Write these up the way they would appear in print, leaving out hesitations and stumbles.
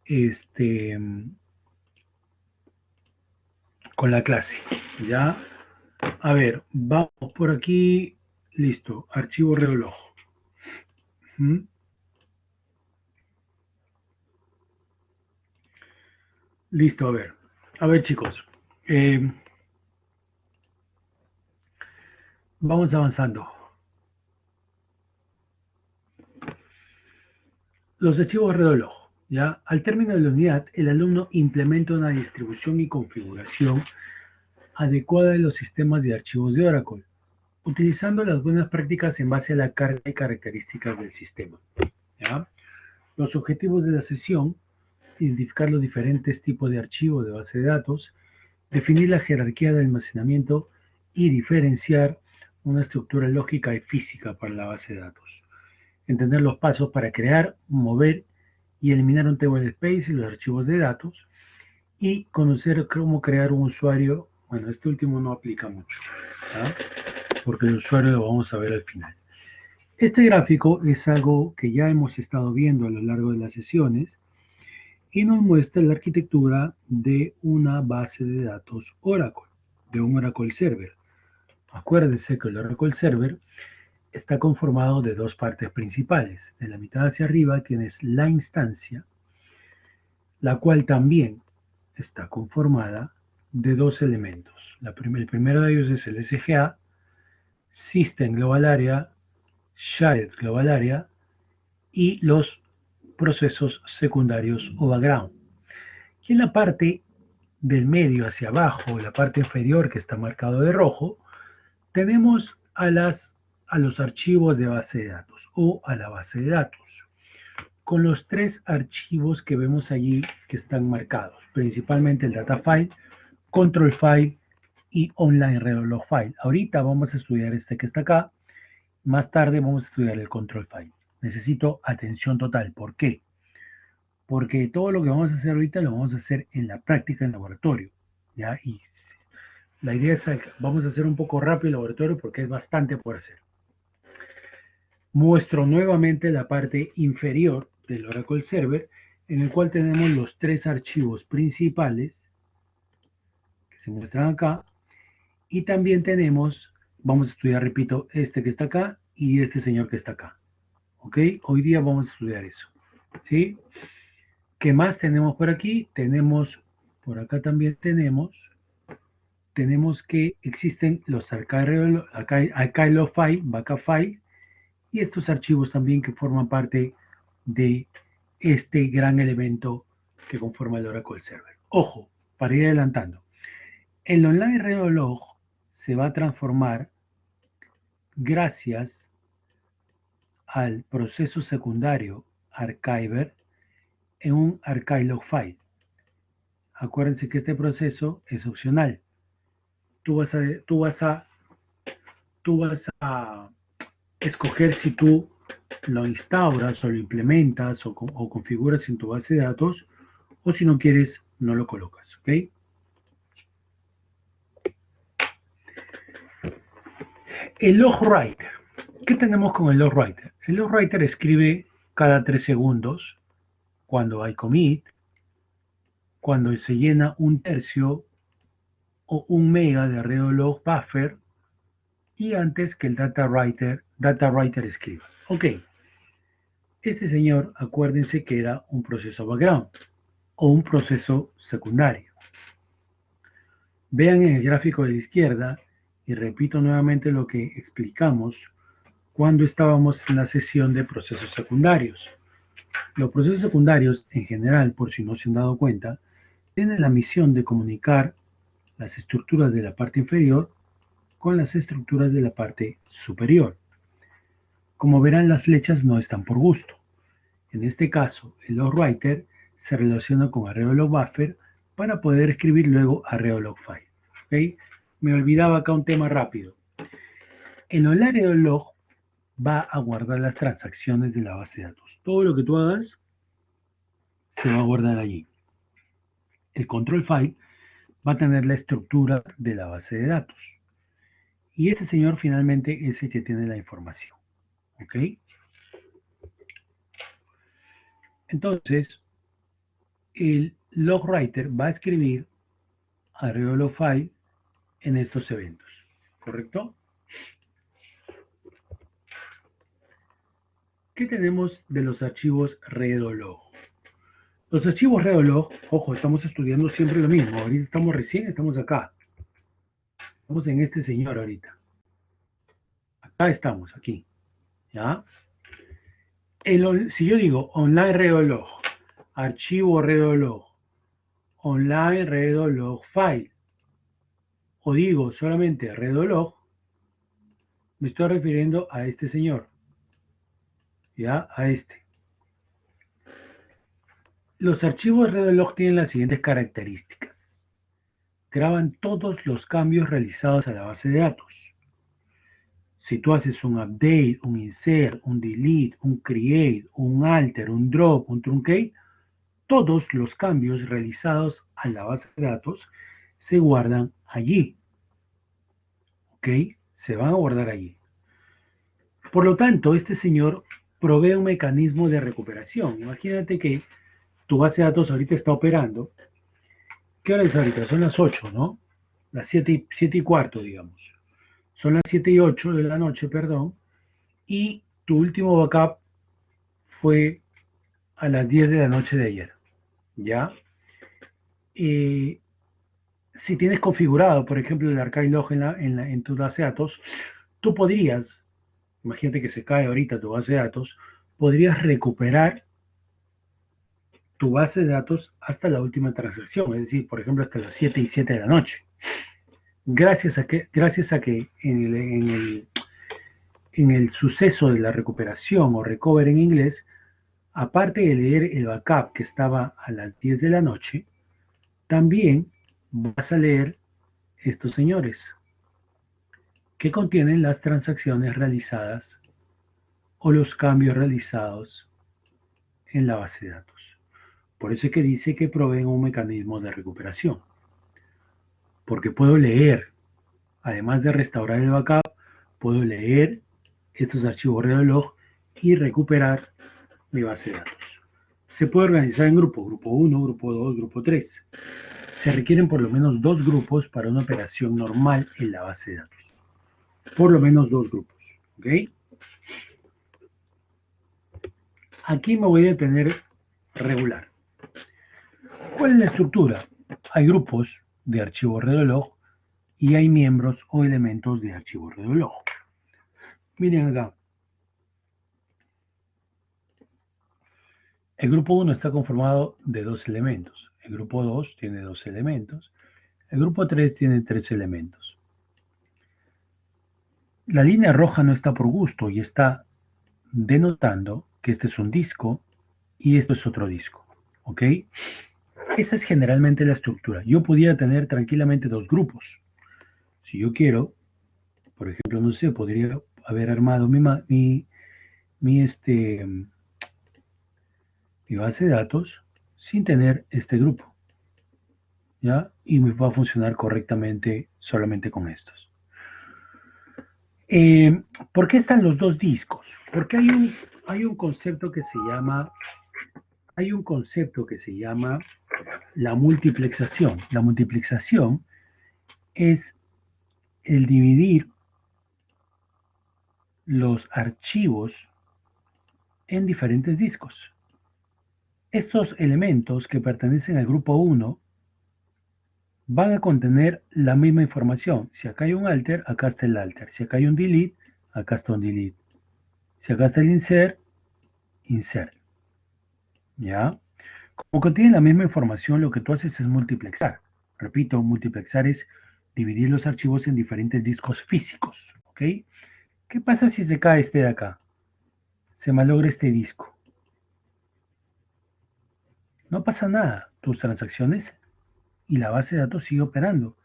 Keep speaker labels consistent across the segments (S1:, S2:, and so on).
S1: este, con la clase. Ya, a ver, vamos por aquí. Listo, archivo reloj. ¿Mm? Listo, a ver. A ver, chicos. eh, vamos avanzando. Los archivos reloj. ¿Ya? Al término de la unidad, el alumno implementa una distribución y configuración adecuada de los sistemas de archivos de Oracle, utilizando las buenas prácticas en base a la carga y características del sistema. ¿Ya? Los objetivos de la sesión: identificar los diferentes tipos de archivos de base de datos, definir la jerarquía de almacenamiento y diferenciar una estructura lógica y física para la base de datos. Entender los pasos para crear, mover y eliminar un table space y los archivos de datos, y conocer cómo crear un usuario. Bueno, este último no aplica mucho, ¿ya? Porque el usuario lo vamos a ver al final. Este gráfico es algo que ya hemos estado viendo a lo largo de las sesiones y nos muestra la arquitectura de una base de datos Oracle, de un Oracle Server. Acuérdense que el Oracle Server está conformado de dos partes principales. De la mitad hacia arriba tienes la instancia, la cual también está conformada de dos elementos. El primero de ellos es el SGA, System Global Area, Shared Global Area, y los procesos secundarios o background. Y en la parte del medio hacia abajo, la parte inferior que está marcado de rojo, tenemos a los archivos de base de datos o a la base de datos, con los tres archivos que vemos allí que están marcados, principalmente el data file, control file y online reloj file. Ahorita vamos a estudiar este que está acá, más tarde vamos a estudiar el control file. Necesito atención total. ¿Por qué? Porque todo lo que vamos a hacer ahorita lo vamos a hacer en la práctica en laboratorio, ¿ya? Y la idea es que vamos a hacer un poco rápido el laboratorio porque es bastante por hacer. Muestro nuevamente la parte inferior del Oracle Server, en el cual tenemos los tres archivos principales que se muestran acá, y también tenemos, vamos a estudiar, repito, este que está acá y este señor que está acá. ¿Ok? Hoy día vamos a estudiar eso. ¿Sí? ¿Qué más tenemos por aquí? Tenemos, por acá también tenemos que existen los archive file, backup file, y estos archivos también que forman parte de este gran elemento que conforma el Oracle Server. Ojo, para ir adelantando, el online reloj se va a transformar gracias al proceso secundario archiver en un archive log file. Acuérdense que este proceso es opcional. Tú vas a, tú vas a, tú vas a escoger si tú lo instauras o lo implementas o configuras en tu base de datos, o si no quieres, no lo colocas. ¿Ok? El log writer. ¿Qué tenemos con el log writer? El log writer escribe cada 3 segundos cuando hay commit, cuando se llena un tercio o un mega de array log buffer, y antes que el data writer escriba. Ok, este señor, acuérdense que era un proceso background o un proceso secundario. Vean en el gráfico de la izquierda, y repito nuevamente lo que explicamos cuando estábamos en la sesión de procesos secundarios. Los procesos secundarios, en general, por si no se han dado cuenta, tienen la misión de comunicar las estructuras de la parte inferior con las estructuras de la parte superior. Como verán, las flechas no están por gusto. En este caso, el logwriter se relaciona con array-log-buffer para poder escribir luego array-log-file. ¿Okay? Me olvidaba acá un tema rápido. El array-log va a guardar las transacciones de la base de datos. Todo lo que tú hagas se va a guardar allí. El control file va a tener la estructura de la base de datos. Y este señor finalmente es el que tiene la información. ¿Ok? Entonces, el log writer va a escribir array log file en estos eventos, ¿correcto? ¿Qué tenemos de los archivos redo-log? Los archivos redo-log, ojo, estamos estudiando siempre lo mismo. Ahorita estamos acá. Estamos en este señor ahorita. Acá estamos, aquí. ¿Ya? Si yo digo online redo-log, archivo redo-log, online redo-log file, o digo solamente redo-log, me estoy refiriendo a este señor. ¿Ya? A este. Los archivos redo-log tienen las siguientes características. Graban todos los cambios realizados a la base de datos. Si tú haces un update, un insert, un delete, un create, un alter, un drop, un truncate, todos los cambios realizados a la base de datos se guardan allí. ¿Ok? Se van a guardar allí. Por lo tanto, este señor provee un mecanismo de recuperación. Imagínate que tu base de datos ahorita está operando. ¿Qué hora es ahorita? Son las 8, ¿no? Las 7 y cuarto, digamos. Son las 7 y 8 de la noche, perdón. Y tu último backup fue a las 10 de la noche de ayer. ¿Ya? Si tienes configurado, por ejemplo, el archive log en tu base de datos, tú podrías, imagínate que se cae ahorita tu base de datos, podrías recuperar tu base de datos hasta la última transacción, es decir, por ejemplo, hasta las 7 y 7 de la noche. Gracias a que en el suceso de la recuperación o recover en inglés, aparte de leer el backup que estaba a las 10 de la noche, también vas a leer estos señores que contienen las transacciones realizadas o los cambios realizados en la base de datos. Por eso es que dice que proveen un mecanismo de recuperación. Porque puedo leer, además de restaurar el backup, puedo leer estos archivos redo-log y recuperar mi base de datos. Se puede organizar en grupos, grupo 1, grupo 2, grupo 3. Se requieren por lo menos 2 grupos para una operación normal en la base de datos. Por lo menos 2 grupos. ¿Ok? Aquí me voy a detener regular. ¿Cuál es la estructura? Hay grupos de archivo redo-log y hay miembros o elementos de archivo redo-log. Miren acá. El grupo 1 está conformado de 2 elementos. El grupo 2 tiene 2 elementos. El grupo 3 tiene 3 elementos. La línea roja no está por gusto y está denotando que este es un disco y esto es otro disco. ¿Ok? Esa es generalmente la estructura. Yo pudiera tener tranquilamente 2 grupos. Si yo quiero, por ejemplo, no sé, podría haber armado mi base de datos sin tener este grupo. ¿Ya? Y me va a funcionar correctamente solamente con estos. ¿Por qué están los 2 discos? Porque hay un concepto que se llama la multiplexación. La multiplexación es el dividir los archivos en diferentes discos. Estos elementos que pertenecen al grupo 1 van a contener la misma información. Si acá hay un alter, acá está el alter. Si acá hay un delete, acá está un delete. Si acá está el insert, insert. ¿Ya? Como contienen la misma información, lo que tú haces es multiplexar. Repito, multiplexar es dividir los archivos en diferentes discos físicos. ¿Ok? ¿Qué pasa si se cae este de acá? Se malogra este disco. No pasa nada. Tus transacciones y la base de datos sigue operando.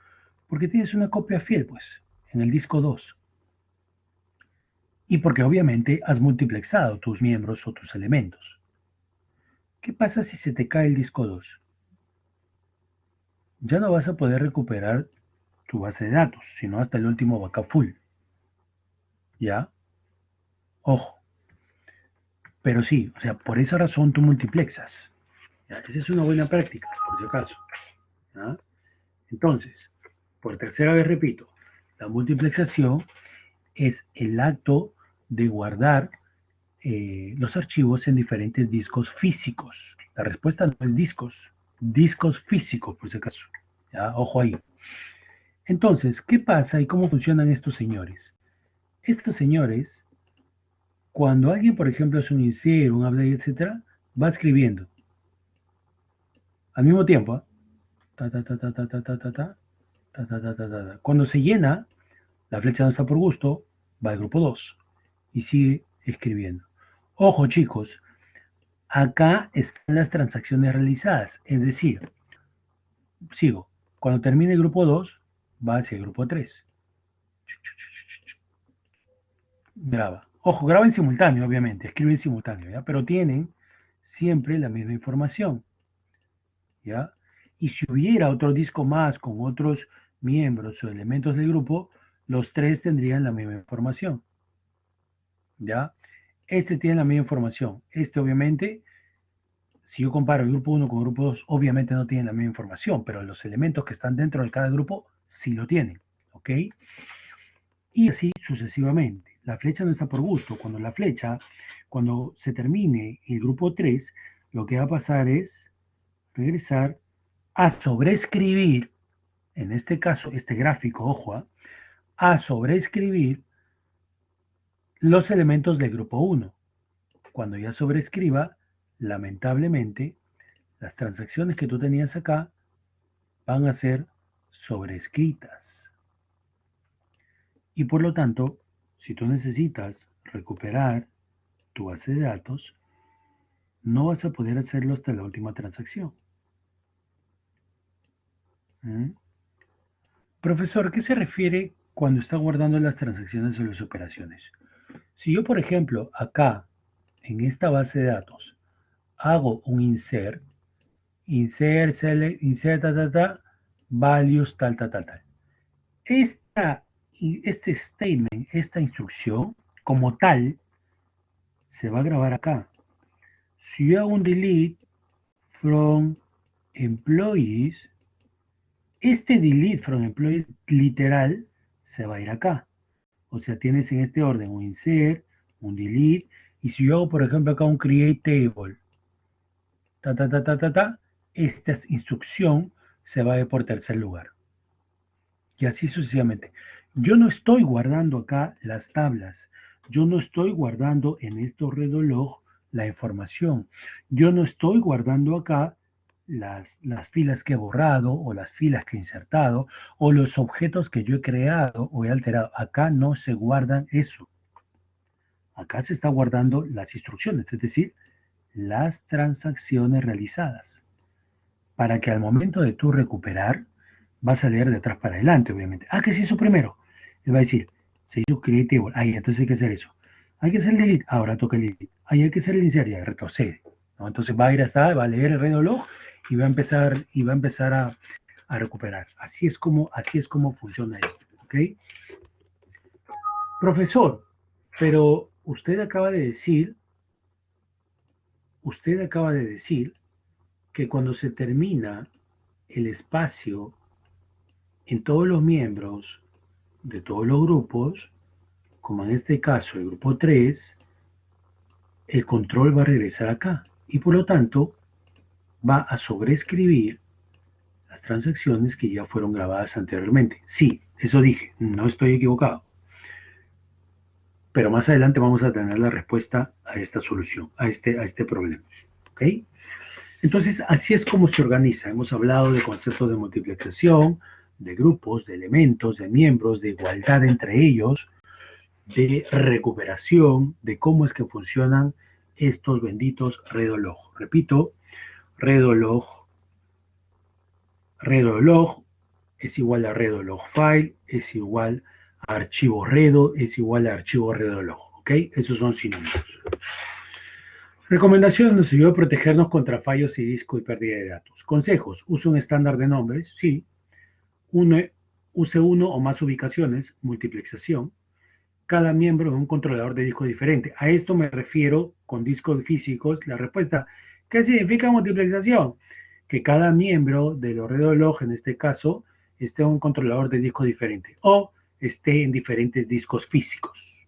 S1: Porque tienes una copia fiel, pues, en el disco 2. Y porque obviamente has multiplexado tus miembros o tus elementos. ¿Qué pasa si se te cae el disco 2? Ya no vas a poder recuperar tu base de datos, sino hasta el último backup full. ¿Ya? Ojo. Pero sí, o sea, por esa razón tú multiplexas. ¿Ya? Esa es una buena práctica, por si acaso. ¿Ya? Entonces, por tercera vez repito, la multiplexación es el acto de guardar los archivos en diferentes discos físicos. La respuesta no es discos físicos, por si acaso. ¿Ya? Ojo ahí. Entonces, ¿qué pasa y cómo funcionan estos señores? Estos señores, cuando alguien, por ejemplo, es un insert, un update, etcétera, va escribiendo al mismo tiempo. ¿Eh? Ta, ta, ta, ta, ta, ta, ta, ta, ta, ta, ta, ta, ta, ta. Cuando se llena, la flecha no está por gusto, va al grupo 2 y sigue escribiendo. Ojo, chicos, acá están las transacciones realizadas, es decir, sigo. Cuando termine el grupo 2, va hacia el grupo 3. Graba. Ojo, graba en simultáneo, obviamente, escribe en simultáneo, ¿ya? Pero tienen siempre la misma información, ¿ya? Y si hubiera otro disco más con otros miembros o elementos del grupo, los tres tendrían la misma información, ¿ya? Este tiene la misma información. Este, obviamente, si yo comparo el grupo 1 con el grupo 2, obviamente no tienen la misma información, pero los elementos que están dentro de cada grupo sí lo tienen, ¿ok? Y así sucesivamente. La flecha no está por gusto. Cuando se termine el grupo 3, lo que va a pasar es regresar a sobreescribir, en este caso, este gráfico, ojo, a sobreescribir los elementos del grupo 1. Cuando ya sobreescriba, lamentablemente, las transacciones que tú tenías acá van a ser sobrescritas. Y por lo tanto, si tú necesitas recuperar tu base de datos, no vas a poder hacerlo hasta la última transacción. ¿Mm? Profesor, ¿qué se refiere cuando está guardando las transacciones o las operaciones? Si yo, por ejemplo, acá, en esta base de datos, hago un insert, select, insert, values, tal. Este statement, esta instrucción, como tal, se va a grabar acá. Si yo hago un delete from employees, este delete from employees literal se va a ir acá. O sea, tienes en este orden un insert, un delete, y si yo hago, por ejemplo, acá un create table, esta instrucción se va a ir por tercer lugar. Y así sucesivamente. Yo no estoy guardando acá las tablas. Yo no estoy guardando en estos reloj la información. Yo no estoy guardando acá las filas que he borrado o las filas que he insertado o los objetos que yo he creado o he alterado. Acá no se guardan eso. Acá se está guardando las instrucciones, es decir, las transacciones realizadas. Para que al momento de tú recuperar, vas a leer de atrás para adelante, obviamente. Ah, ¿qué se hizo primero? Él va a decir, se hizo create table. Ahí, entonces hay que hacer eso. Hay que hacer el delete. Ahora toca el delete. Ahí hay que hacer el insert. Ya retrocede. ¿No? Entonces va a ir hasta, va a leer el reloj y va a empezar a recuperar. Así es como funciona esto. ¿Ok? Profesor, pero usted acaba de decir que cuando se termina el espacio en todos los miembros de todos los grupos, como en este caso el grupo 3, el control va a regresar acá y por lo tanto va a sobreescribir las transacciones que ya fueron grabadas anteriormente. Sí, eso dije, no estoy equivocado. Pero más adelante vamos a tener la respuesta a esta solución, a este problema. ¿Ok? Entonces, así es como se organiza. Hemos hablado de conceptos de multiplexación, de grupos, de elementos, de miembros, de igualdad entre ellos, de recuperación, de cómo es que funcionan estos benditos redolog. Repito, redolog es igual a redolog file, es igual a archivo redo, es igual a archivo redolog. ¿Ok? Esos son sinónimos. Recomendaciones nos ayuda a protegernos contra fallos y disco y pérdida de datos. Consejos: use un estándar de nombres, sí. Use uno o más ubicaciones, multiplexación. Cada miembro de un controlador de disco diferente. A esto me refiero con discos físicos. La respuesta ¿Qué significa multiplexación? Que cada miembro del reloj, en este caso, esté en un controlador de disco diferente o esté en diferentes discos físicos.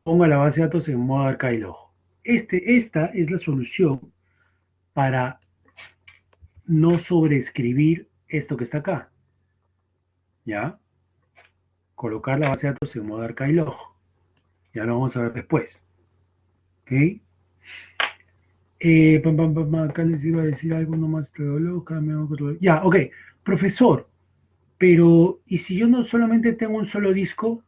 S1: Ponga la base de datos en modo archive-log. Esta es la solución para no sobreescribir esto que está acá. ¿Ya? Colocar la base de datos en modo archive-log. Ya lo vamos a ver después. ¿Ok? Acá les iba a decir algo nomás. Ya, ok. Profesor, pero ¿y si yo no solamente tengo un solo disco?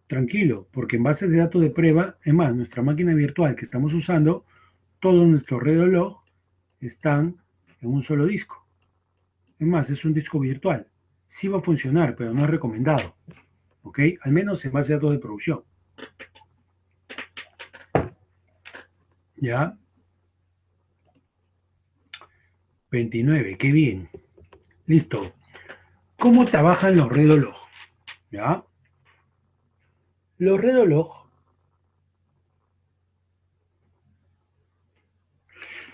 S1: Tranquilo, porque en base de datos de prueba, es más, nuestra máquina virtual que estamos usando, todos nuestros reloj están en un solo disco. Es más, es un disco virtual. Sí va a funcionar, pero no es recomendado. ¿Ok? Al menos en base de datos de producción. ¿Ya? 29, qué bien. Listo. ¿Cómo trabajan los reloj? ¿Ya? Los reloj,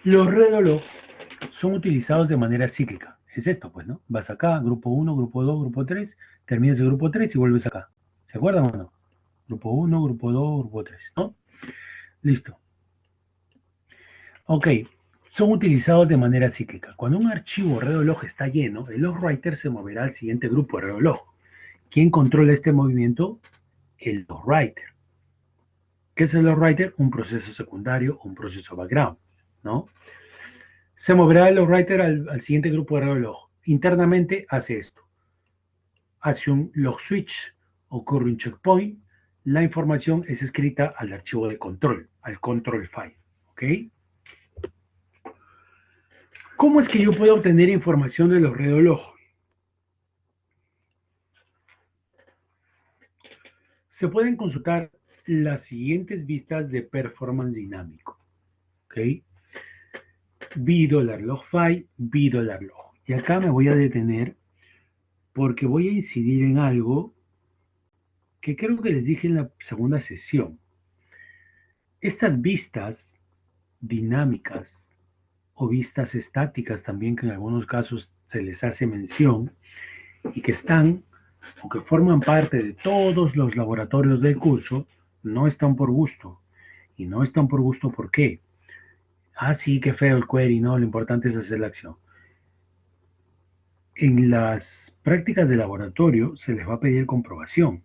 S1: los reloj son utilizados de manera cíclica. Es esto, pues, ¿no? Vas acá, grupo uno, grupo 2, grupo 3, terminas el grupo 3 y vuelves acá. ¿Se acuerdan o no? Grupo uno, grupo 2, grupo 3, ¿no? Listo. Ok, son utilizados de manera cíclica. Cuando un archivo reloj está lleno, el log writer se moverá al siguiente grupo de reloj. ¿Quién controla este movimiento? El log writer. ¿Qué es el log writer? Un proceso secundario o un proceso background, ¿no? Se moverá el log writer al siguiente grupo de reloj. Internamente hace esto. Hace un log switch, ocurre un checkpoint, la información es escrita al archivo de control, al control file. ¿Ok? ¿Cómo es que yo puedo obtener información de los relojes? Se pueden consultar las siguientes vistas de performance dinámico. ¿Ok? $log file, $log. Y acá me voy a detener porque voy a incidir en algo que creo que les dije en la segunda sesión. Estas vistas dinámicas o vistas estáticas también, que en algunos casos se les hace mención, y que están o que forman parte de todos los laboratorios del curso, no están por gusto. Y no están por gusto, ¿por qué? Ah, sí, qué feo el query, no, lo importante es hacer la acción. En las prácticas de laboratorio se les va a pedir comprobación.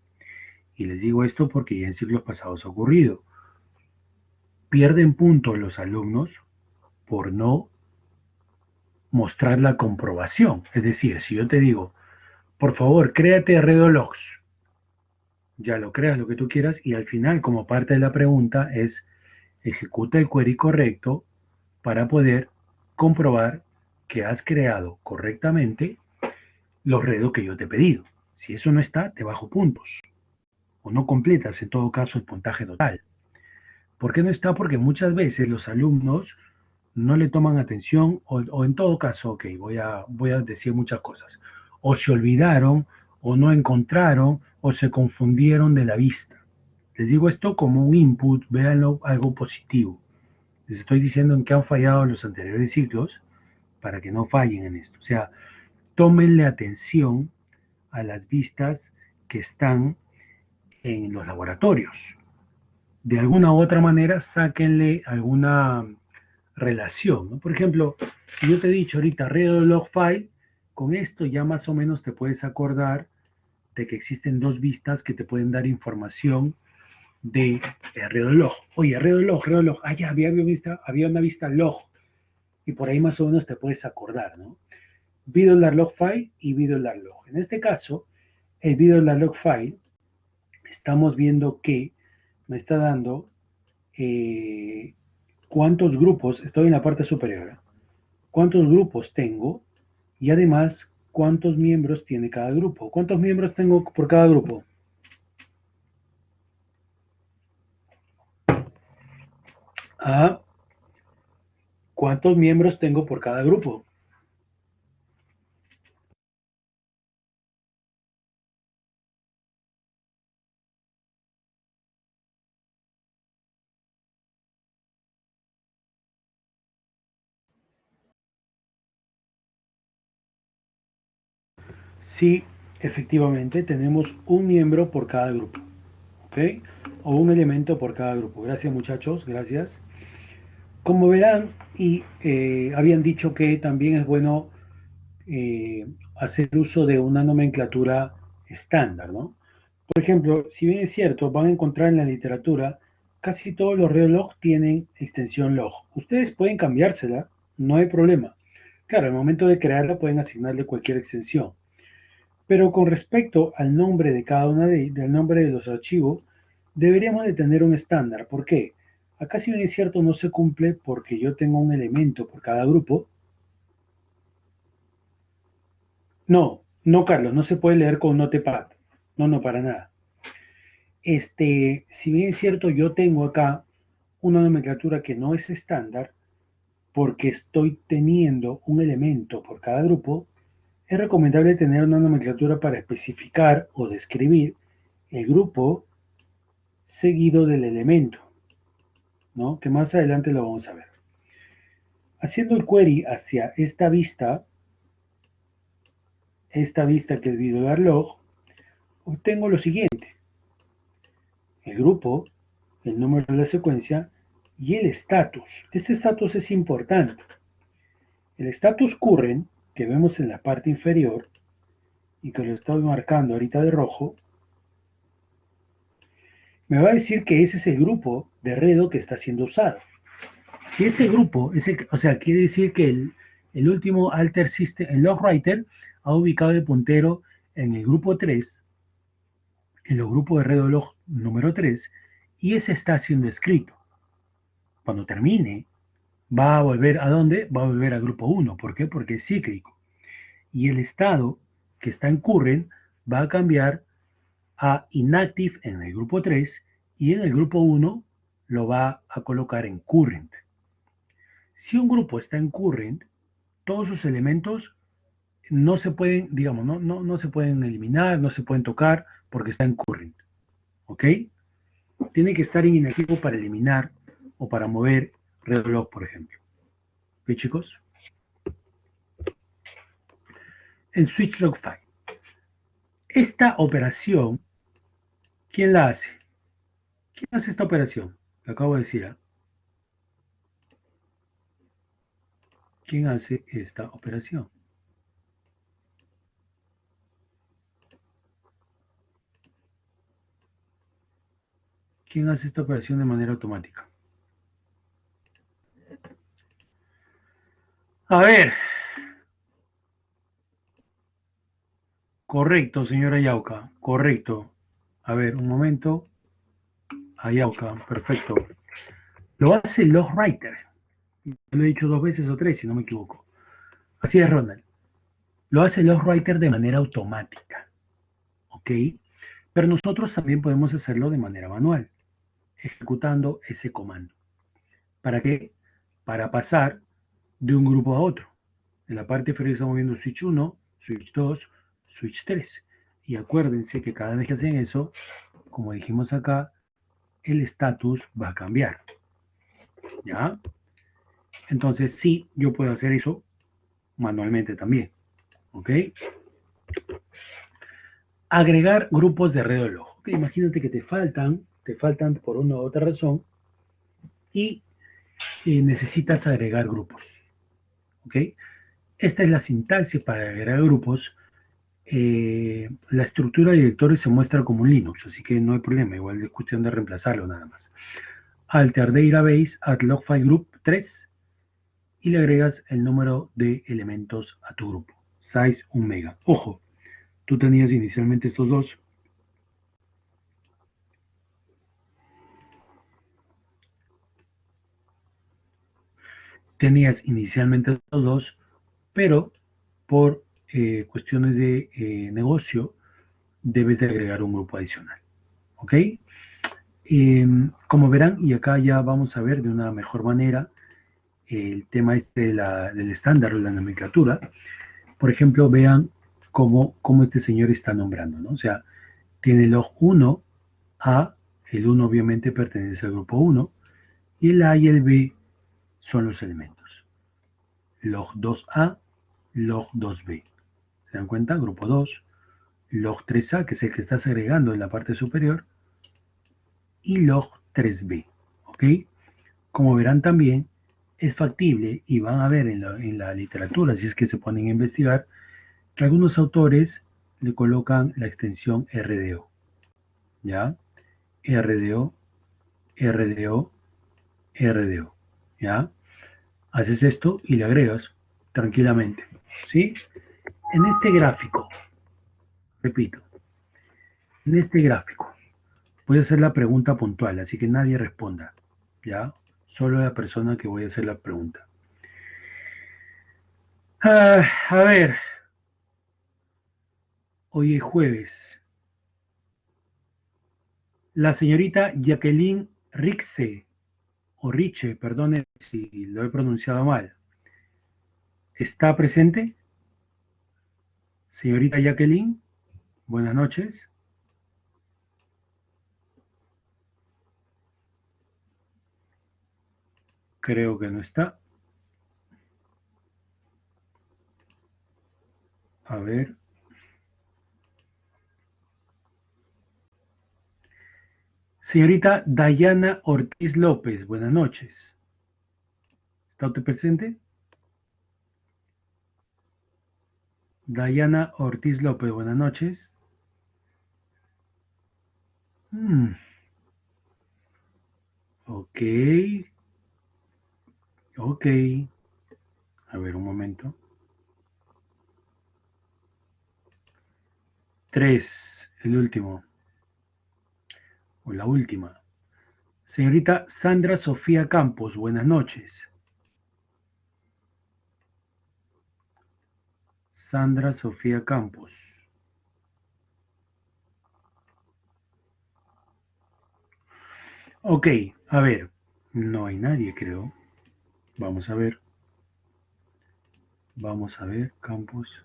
S1: Y les digo esto porque ya en siglos pasados ha ocurrido. Pierden puntos los alumnos por no mostrar la comprobación. Es decir, si yo te digo, por favor, créate Redologs, ya lo creas lo que tú quieras y al final, como parte de la pregunta, es ejecuta el query correcto para poder comprobar que has creado correctamente los redos que yo te he pedido. Si eso no está, te bajo puntos o no completas en todo caso el puntaje total. ¿Por qué no está? Porque muchas veces los alumnos no le toman atención o en todo caso, ok, voy a decir muchas cosas. O se olvidaron o no encontraron o se confundieron de la vista. Les digo esto como un input, véanlo algo positivo. Les estoy diciendo en qué han fallado los anteriores ciclos para que no fallen en esto. O sea, tómenle atención a las vistas que están en los laboratorios. De alguna u otra manera, sáquenle alguna relación, ¿no? Por ejemplo, si yo te he dicho ahorita log file, con esto ya más o menos te puedes acordar de que existen dos vistas que te pueden dar información de reloj. Oye, reloj, ah, ya había una vista log, y por ahí más o menos te puedes acordar, ¿no? Log file y log. En este caso, el log file, estamos viendo que me está dando cuántos grupos, estoy en la parte superior, ¿eh? Cuántos grupos tengo y además cuántos miembros tiene cada grupo. ¿Cuántos miembros tengo por cada grupo? Ah, ¿cuántos miembros tengo por cada grupo? Sí, efectivamente, tenemos un miembro por cada grupo, ¿ok? O un elemento por cada grupo. Gracias, muchachos, gracias. Como verán, y habían dicho que también es bueno hacer uso de una nomenclatura estándar, ¿no? Por ejemplo, si bien es cierto, van a encontrar en la literatura, casi todos los relojes tienen extensión log. Ustedes pueden cambiársela, no hay problema. Claro, al momento de crearla pueden asignarle cualquier extensión. Pero con respecto al nombre de cada una del nombre de los archivos, deberíamos de tener un estándar. ¿Por qué? Acá si bien es cierto no se cumple porque yo tengo un elemento por cada grupo. No, no, Carlos, no se puede leer con Notepad. No, no, para nada. Si bien es cierto, yo tengo acá una nomenclatura que no es estándar, porque estoy teniendo un elemento por cada grupo, es recomendable tener una nomenclatura para especificar o describir el grupo seguido del elemento, ¿no? Que más adelante lo vamos a ver. Haciendo el query hacia esta vista que es video.log, obtengo lo siguiente: el grupo, el número de la secuencia y el status. Este status es importante. El status current, que vemos en la parte inferior, y que lo estoy marcando ahorita de rojo, me va a decir que ese es el grupo de Redo que está siendo usado. Si ese grupo, o sea, quiere decir que el último alter system, el logwriter, ha ubicado el puntero en el grupo 3, en los grupos de Redo log número 3, y ese está siendo escrito. Cuando termine, va a volver ¿a dónde? Va a volver al grupo 1. ¿Por qué? Porque es cíclico. Y el estado que está en current va a cambiar a inactive en el grupo 3 y en el grupo 1 lo va a colocar en current. Si un grupo está en current, todos sus elementos no se pueden, digamos, no se pueden eliminar, no se pueden tocar porque está en current. ¿Ok? Tiene que estar en inactivo para eliminar o para mover reloj, por ejemplo. ¿Ok, chicos? El switch log file. Esta operación, ¿quién la hace? ¿Quién hace esta operación? Lo acabo de decir. ¿Eh? ¿Quién hace esta operación? ¿Quién hace esta operación de manera automática? A ver, correcto, señora Yauca, correcto. A ver, un momento. Yauca, perfecto. Lo hace el logwriter. Lo he dicho 2 veces o 3, si no me equivoco. Así es, Ronald. Lo hace el logwriter de manera automática. ¿Ok? Pero nosotros también podemos hacerlo de manera manual, ejecutando ese comando. ¿Para qué? Para pasar de un grupo a otro. En la parte inferior estamos viendo switch 1, switch 2, switch 3. Y acuérdense que cada vez que hacen eso, como dijimos acá, el estatus va a cambiar. ¿Ya? Entonces sí, yo puedo hacer eso manualmente también. ¿Ok? Agregar grupos de red del ojo. Imagínate que te faltan por una u otra razón y necesitas agregar grupos. ¿Ok? Esta es la sintaxis para agregar grupos. La estructura de directorios se muestra como un Linux, así que no hay problema, igual es cuestión de reemplazarlo nada más. Alter database add log file group 3 y le agregas el número de elementos a tu grupo. Size 1 mega. Ojo, tú tenías inicialmente estos dos. Tenías inicialmente estos dos, pero por cuestiones de negocio debes de agregar un grupo adicional. ¿Ok? Como verán, y acá ya vamos a ver de una mejor manera el tema del estándar o la nomenclatura. Por ejemplo, vean cómo este señor está nombrando, ¿no? O sea, tiene log 1 A, el 1 obviamente pertenece al grupo 1, y el A y el B son los elementos. Log 2A, log 2B. ¿Se dan cuenta? Grupo 2, log 3A, que es el que está segregando en la parte superior, y log 3B. ¿Ok? Como verán también, es factible, y van a ver en la literatura, si es que se ponen a investigar, que algunos autores le colocan la extensión RDO. ¿Ya? RDO, RDO, RDO. ¿Ya? Haces esto y le agregas tranquilamente. ¿Sí? En este gráfico, repito, en este gráfico, voy a hacer la pregunta puntual, así que nadie responda. ¿Ya? Solo la persona que voy a hacer la pregunta. A ver, hoy es jueves. La señorita Jacqueline Rixe, o Riche, perdone si lo he pronunciado mal, ¿está presente? Señorita Jacqueline, buenas noches. Creo que no está. A ver. Señorita Dayana Ortiz López, buenas noches. ¿Está usted presente? Dayana Ortiz López, buenas noches. Hmm, ok, ok. A ver, un momento. 3, el último, o la última. Señorita Sandra Sofía Campos, buenas noches. Sandra Sofía Campos. Ok, a ver, no hay nadie, creo. Vamos a ver. Vamos a ver, Campos.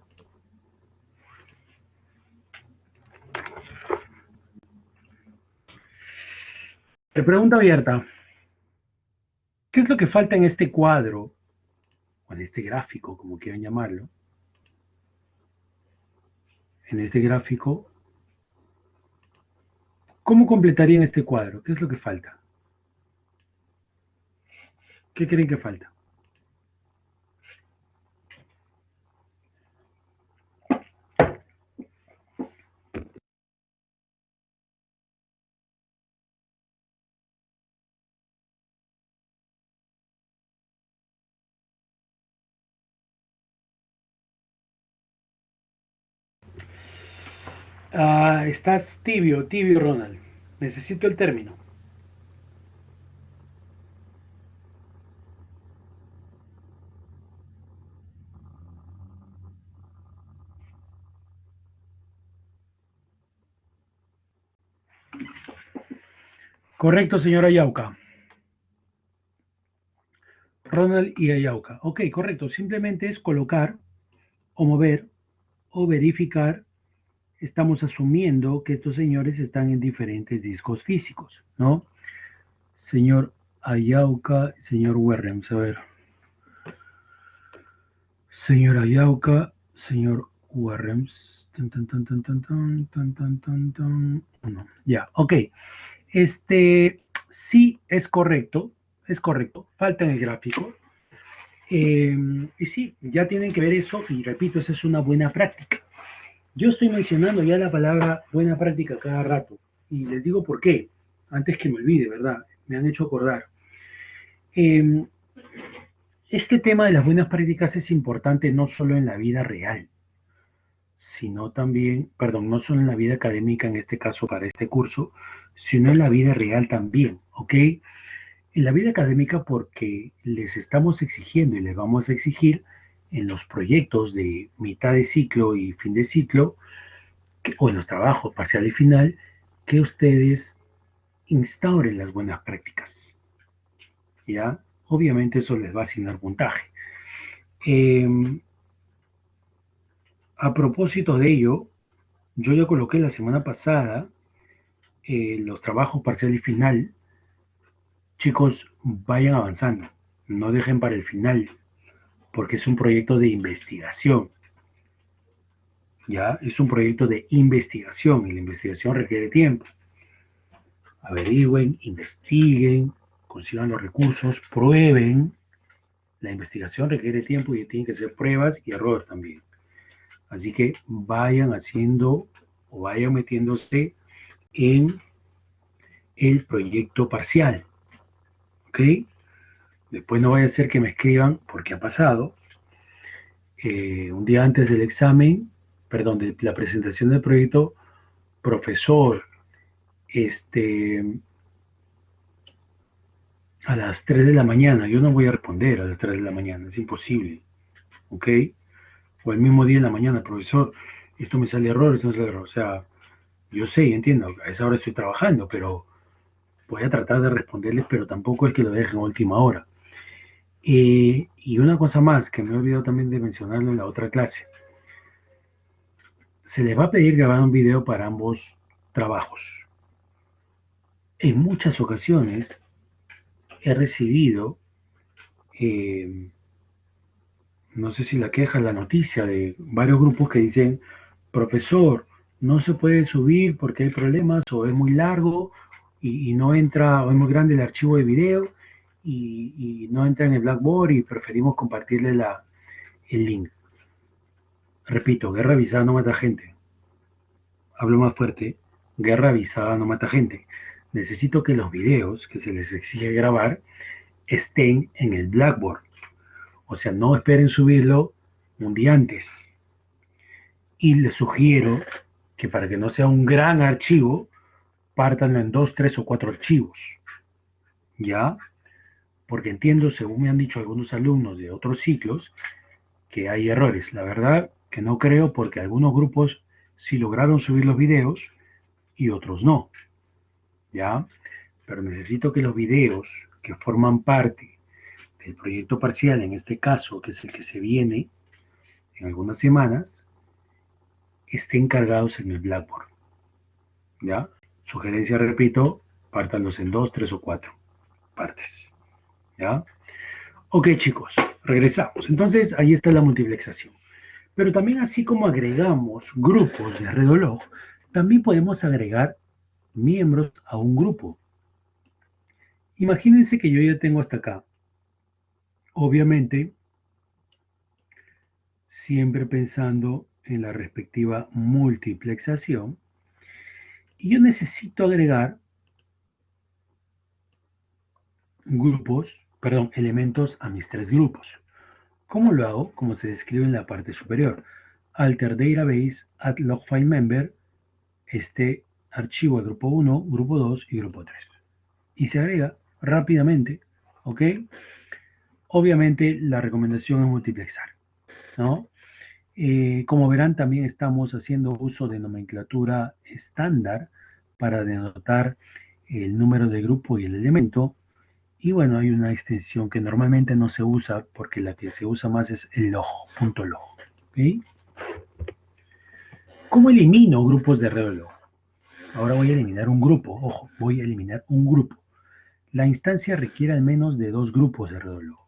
S1: Pregunta abierta. ¿Qué es lo que falta en este cuadro, o en este gráfico, como quieran llamarlo? En este gráfico, ¿cómo completarían este cuadro? ¿Qué es lo que falta? ¿Qué creen que falta? Estás tibio, tibio, Ronald. Necesito el término. Correcto, señora Yauca. Ronald y Ayauca. Ok, correcto. Simplemente es colocar o mover o verificar. Estamos asumiendo que estos señores están en diferentes discos físicos, ¿no? Señor Ayauca, señor Werrems, a ver. Señor Ayauca, señor Werrems. Tan, tan, tan, tan, tan, tan, tan, tan, tan, tan. No, ya, ok. Sí es correcto, falta en el gráfico. Y sí, ya tienen que ver eso, y repito, esa es una buena práctica. Yo estoy mencionando ya la palabra buena práctica cada rato, y les digo por qué, antes que me olvide, ¿verdad? Me han hecho acordar. Eh, este tema de las buenas prácticas es importante no solo en la vida real, sino también, perdón, no solo en la vida académica, en este caso para este curso, sino en la vida real también, ¿ok? En la vida académica porque les estamos exigiendo y les vamos a exigir en los proyectos de mitad de ciclo y fin de ciclo, o en los trabajos parcial y final, que ustedes instauren las buenas prácticas. ¿Ya? Obviamente eso les va a asignar puntaje. Eh, a propósito de ello, yo ya coloqué la semana pasada los trabajos parcial y final. Chicos, vayan avanzando, no dejen para el final, porque es un proyecto de investigación. ¿ya? Es un proyecto de investigación y la investigación requiere tiempo. Averigüen, investiguen, consigan los recursos, prueben. La investigación requiere tiempo y tienen que ser pruebas y error también. Así que vayan haciendo o vayan metiéndose en el proyecto parcial. ¿Ok? Después no vaya a ser que me escriban, porque ha pasado, un día antes del examen, perdón, de la presentación del proyecto, profesor, este, a las 3 de la mañana, yo no voy a responder a las 3 de la mañana, es imposible, ¿ok? O el mismo día en la mañana, profesor, esto me sale error, esto me sale error, o sea, yo sé, entiendo, a esa hora estoy trabajando, pero voy a tratar de responderles, pero tampoco es que lo dejen a última hora. Y una cosa más que me he olvidado también de mencionarlo en la otra clase, se les va a pedir grabar un video para ambos trabajos. En muchas ocasiones he recibido, eh, no sé si la queja, la noticia de varios grupos que dicen, profesor, no se puede subir porque hay problemas o es muy largo y no entra, o es muy grande el archivo de video y no entra en el Blackboard y preferimos compartirle el link. Repito, guerra avisada no mata gente. Hablo más fuerte, guerra avisada no mata gente. Necesito que los videos que se les exige grabar estén en el Blackboard. O sea, no esperen subirlo un día antes. Y les sugiero que para que no sea un gran archivo, pártanlo en 2, 3 o 4 archivos. ¿Ya? Porque entiendo, según me han dicho algunos alumnos de otros ciclos, que hay errores. La verdad que no creo porque algunos grupos sí lograron subir los videos y otros no. ¿Ya? Pero necesito que los videos que forman parte del proyecto parcial, en este caso, que es el que se viene en algunas semanas, estén cargados en el Blackboard. ¿Ya? Sugerencia, repito, pártanlos en 2, 3 o 4 partes. ¿Ya? Ok, chicos, regresamos. Entonces, ahí está la multiplexación. Pero también así como agregamos grupos de Redolog, también podemos agregar miembros a un grupo. Imagínense que yo ya tengo hasta acá. Obviamente, siempre pensando en la respectiva multiplexación. Y yo necesito agregar elementos a mis tres grupos. ¿Cómo lo hago? Como se describe en la parte superior. Alter database add log file member, este archivo de grupo 1, grupo 2 y grupo 3. Y se agrega rápidamente, ¿ok? Obviamente la recomendación es multiplexar, ¿no? Como verán, también estamos haciendo uso de nomenclatura estándar para denotar el número de grupo y el elemento. Y bueno, hay una extensión que normalmente no se usa porque la que se usa más es el log.log. ¿Okay? ¿Cómo elimino grupos de reloj? Ahora voy a eliminar un grupo. Ojo, voy a eliminar un grupo. La instancia requiere al menos de dos grupos de reloj.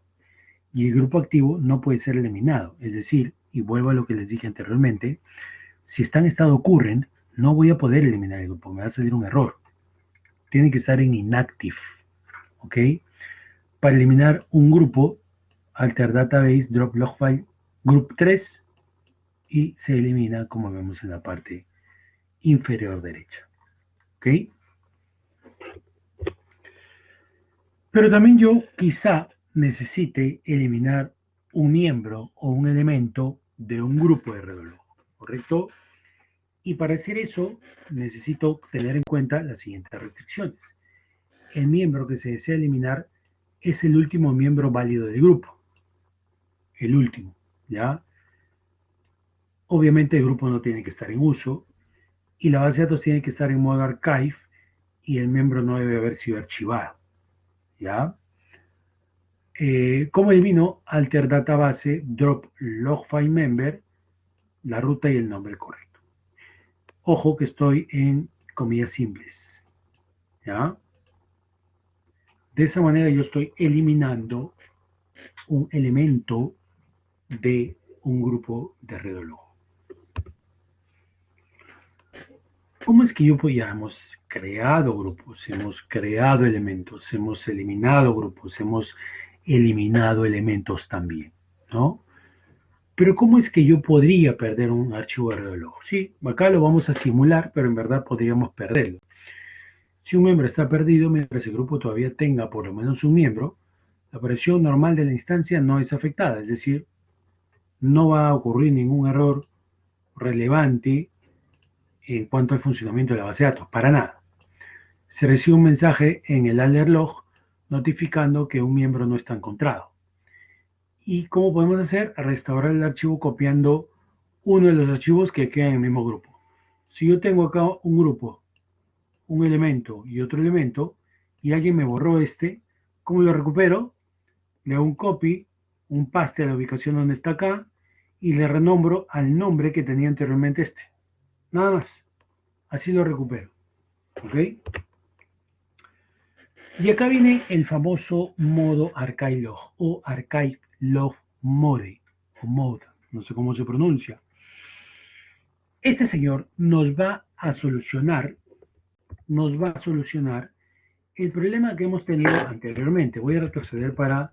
S1: Y el grupo activo no puede ser eliminado. Es decir, y vuelvo a lo que les dije anteriormente, si está en estado current, no voy a poder eliminar el grupo. Me va a salir un error. Tiene que estar en inactive. ¿Ok? Para eliminar un grupo, alter database drop log file group 3 y se elimina como vemos en la parte inferior derecha. ¿Ok? Pero también yo quizá necesite eliminar un miembro o un elemento de un grupo de reloj, ¿correcto? Y para hacer eso necesito tener en cuenta las siguientes restricciones. El miembro que se desea eliminar es el último miembro válido del grupo. El último, ¿ya? Obviamente el grupo no tiene que estar en uso y la base de datos tiene que estar en modo archive y el miembro no debe haber sido archivado, ¿ya? ¿Cómo elimino? Alter database, drop log file member, la ruta y el nombre correcto. Ojo que estoy en comillas simples, ¿ya? De esa manera yo estoy eliminando un elemento de un grupo de Redolog. ¿Cómo es que ya hemos creado grupos, hemos creado elementos, hemos eliminado grupos, hemos eliminado elementos también, ¿no? Pero ¿cómo es que yo podría perder un archivo de reloj? Sí, acá lo vamos a simular, pero en verdad podríamos perderlo. Si un miembro está perdido, mientras el grupo todavía tenga por lo menos un miembro, la operación normal de la instancia no es afectada, es decir, no va a ocurrir ningún error relevante en cuanto al funcionamiento de la base de datos, para nada. Se recibe un mensaje en el alert log notificando que un miembro no está encontrado. ¿Y cómo podemos hacer? Restaurar el archivo copiando uno de los archivos que quedan en el mismo grupo. Si yo tengo acá un grupo, un elemento y otro elemento, y alguien me borró este, ¿cómo lo recupero? Le hago un copy, un paste a la ubicación donde está acá, y le renombro al nombre que tenía anteriormente este. Nada más. Así lo recupero. ¿Ok? Y acá viene el famoso modo archive log o archive log mode o mode, no sé cómo se pronuncia. Este señor nos va a solucionar el problema que hemos tenido anteriormente. Voy a retroceder para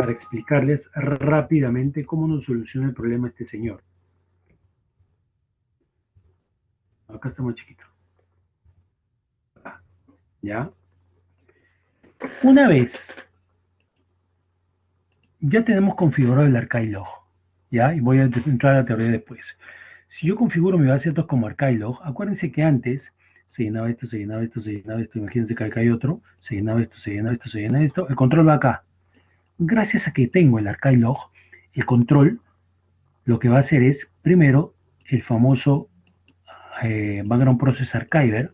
S1: explicarles rápidamente cómo nos soluciona el problema este señor. Acá está más chiquito. ¿Ya? Una vez ya tenemos configurado el archive log, ¿ya? Y voy a entrar a la teoría después. Si yo configuro mi base de datos como archive log, acuérdense que antes se llenaba esto, se llenaba esto, se llenaba esto, imagínense que acá hay otro, se llenaba esto, se llenaba esto, se llenaba esto, el control va acá. Gracias a que tengo el archive log, el control lo que va a hacer es, primero, el famoso background process archiver,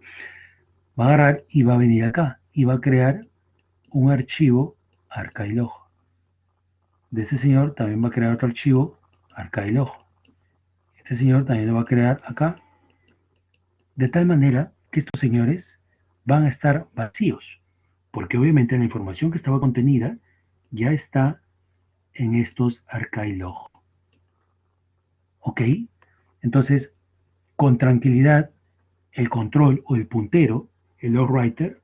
S1: va a agarrar y va a venir acá y va a crear un archivo archive log. De este señor también va a crear otro archivo archive log. Este señor también lo va a crear acá, de tal manera que estos señores van a estar vacíos, porque obviamente la información que estaba contenida ya está en estos archive log. ¿Ok? Entonces, con tranquilidad, el control o el puntero, el log writer,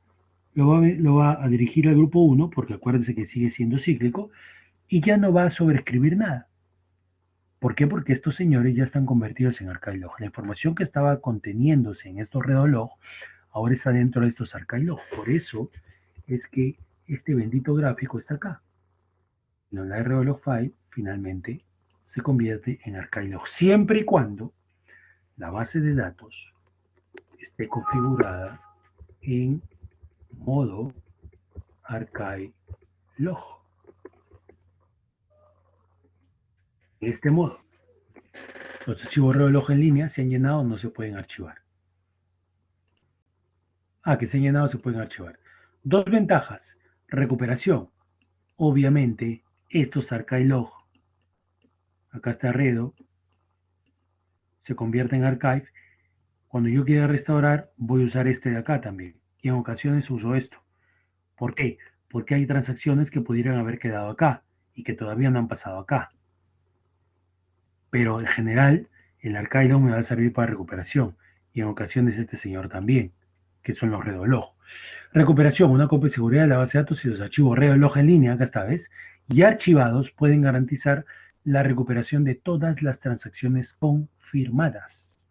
S1: lo va a dirigir al grupo 1, porque acuérdense que sigue siendo cíclico, y ya no va a sobreescribir nada. ¿Por qué? Porque estos señores ya están convertidos en archive log. La información que estaba conteniéndose en estos redolog ahora está dentro de estos archive log. Por eso es que este bendito gráfico está acá. La redolog file finalmente se convierte en archive log, siempre y cuando la base de datos esté configurada en modo archive log. En este modo, los archivos reloj en línea se han llenado, no se pueden archivar. Que se han llenado, se pueden archivar. Dos ventajas. Recuperación. Obviamente, estos archive log, acá está Redo, se convierte en archive. Cuando yo quiera restaurar, voy a usar este de acá también. Y en ocasiones uso esto. ¿Por qué? Porque hay transacciones que pudieran haber quedado acá y que todavía no han pasado acá. Pero en general, el archive log me va a servir para recuperación. Y en ocasiones este señor también, que son los redolog. Recuperación, una copia de seguridad de la base de datos y los archivos redolog en línea, acá esta vez, y archivados pueden garantizar la recuperación de todas las transacciones confirmadas.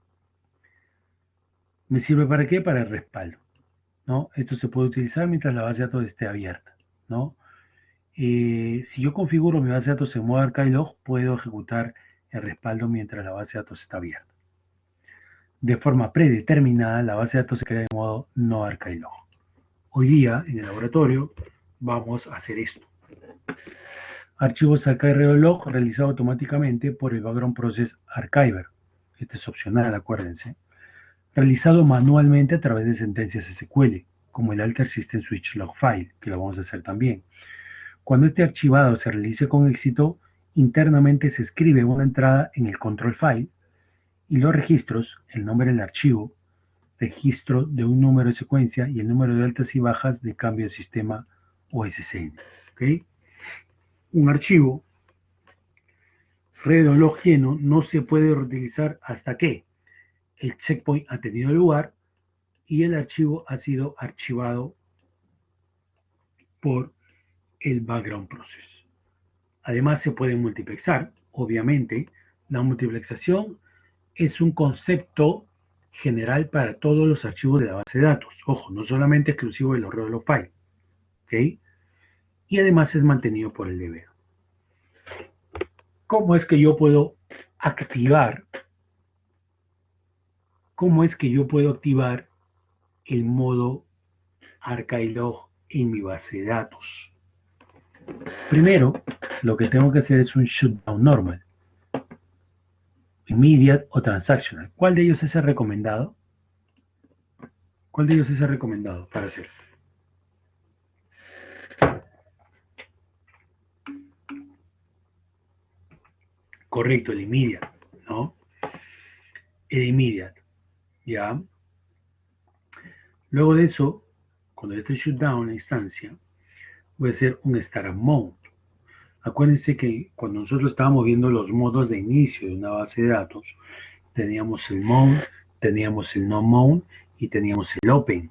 S1: ¿Me sirve para qué? Para el respaldo, ¿no? Esto se puede utilizar mientras la base de datos esté abierta, ¿no? Si yo configuro mi base de datos en modo archive log, puedo ejecutar el respaldo mientras la base de datos está abierta. De forma predeterminada, la base de datos se crea en modo no archive log. Hoy día, en el laboratorio, vamos a hacer esto. Archivos archive log realizado automáticamente por el Background Process Archiver. Este es opcional, acuérdense. Realizado manualmente a través de sentencias SQL, como el Alter System Switch Log File, que lo vamos a hacer también. Cuando este archivado se realice con éxito, internamente se escribe una entrada en el control file y los registros, el nombre del archivo, registro de un número de secuencia y el número de altas y bajas de cambio de sistema o SSN. ¿Okay? Un archivo redolog lleno no se puede reutilizar hasta que el checkpoint ha tenido lugar y el archivo ha sido archivado por el background process. Además, se puede multiplexar. Obviamente, la multiplexación es un concepto general para todos los archivos de la base de datos. Ojo, no solamente exclusivo de los roll file. ¿Ok? Y además es mantenido por el DBA. ¿Cómo es que yo puedo activar? ¿Cómo es que yo puedo activar el modo archive log en mi base de datos? Primero, lo que tengo que hacer es un shutdown normal, immediate o transactional. ¿Cuál de ellos es el recomendado? ¿Cuál de ellos es el recomendado para hacer? Correcto, el immediate, ¿no? El immediate, ¿ya? Luego de eso, cuando esté shutdown la instancia, voy a hacer un startup mode. Acuérdense que cuando nosotros estábamos viendo los modos de inicio de una base de datos, teníamos el mode, teníamos el no mode y teníamos el open.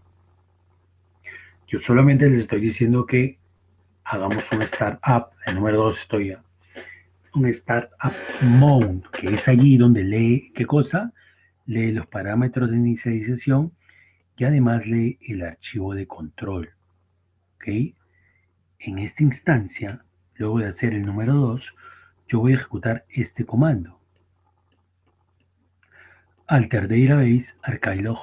S1: Yo solamente les estoy diciendo que hagamos un startup, el número 2 estoy ya, un startup mode, que es allí donde lee, ¿qué cosa? Lee los parámetros de inicialización y además lee el archivo de control. ¿Ok? En esta instancia, luego de hacer el número 2, yo voy a ejecutar este comando. Alter Database Archive Log.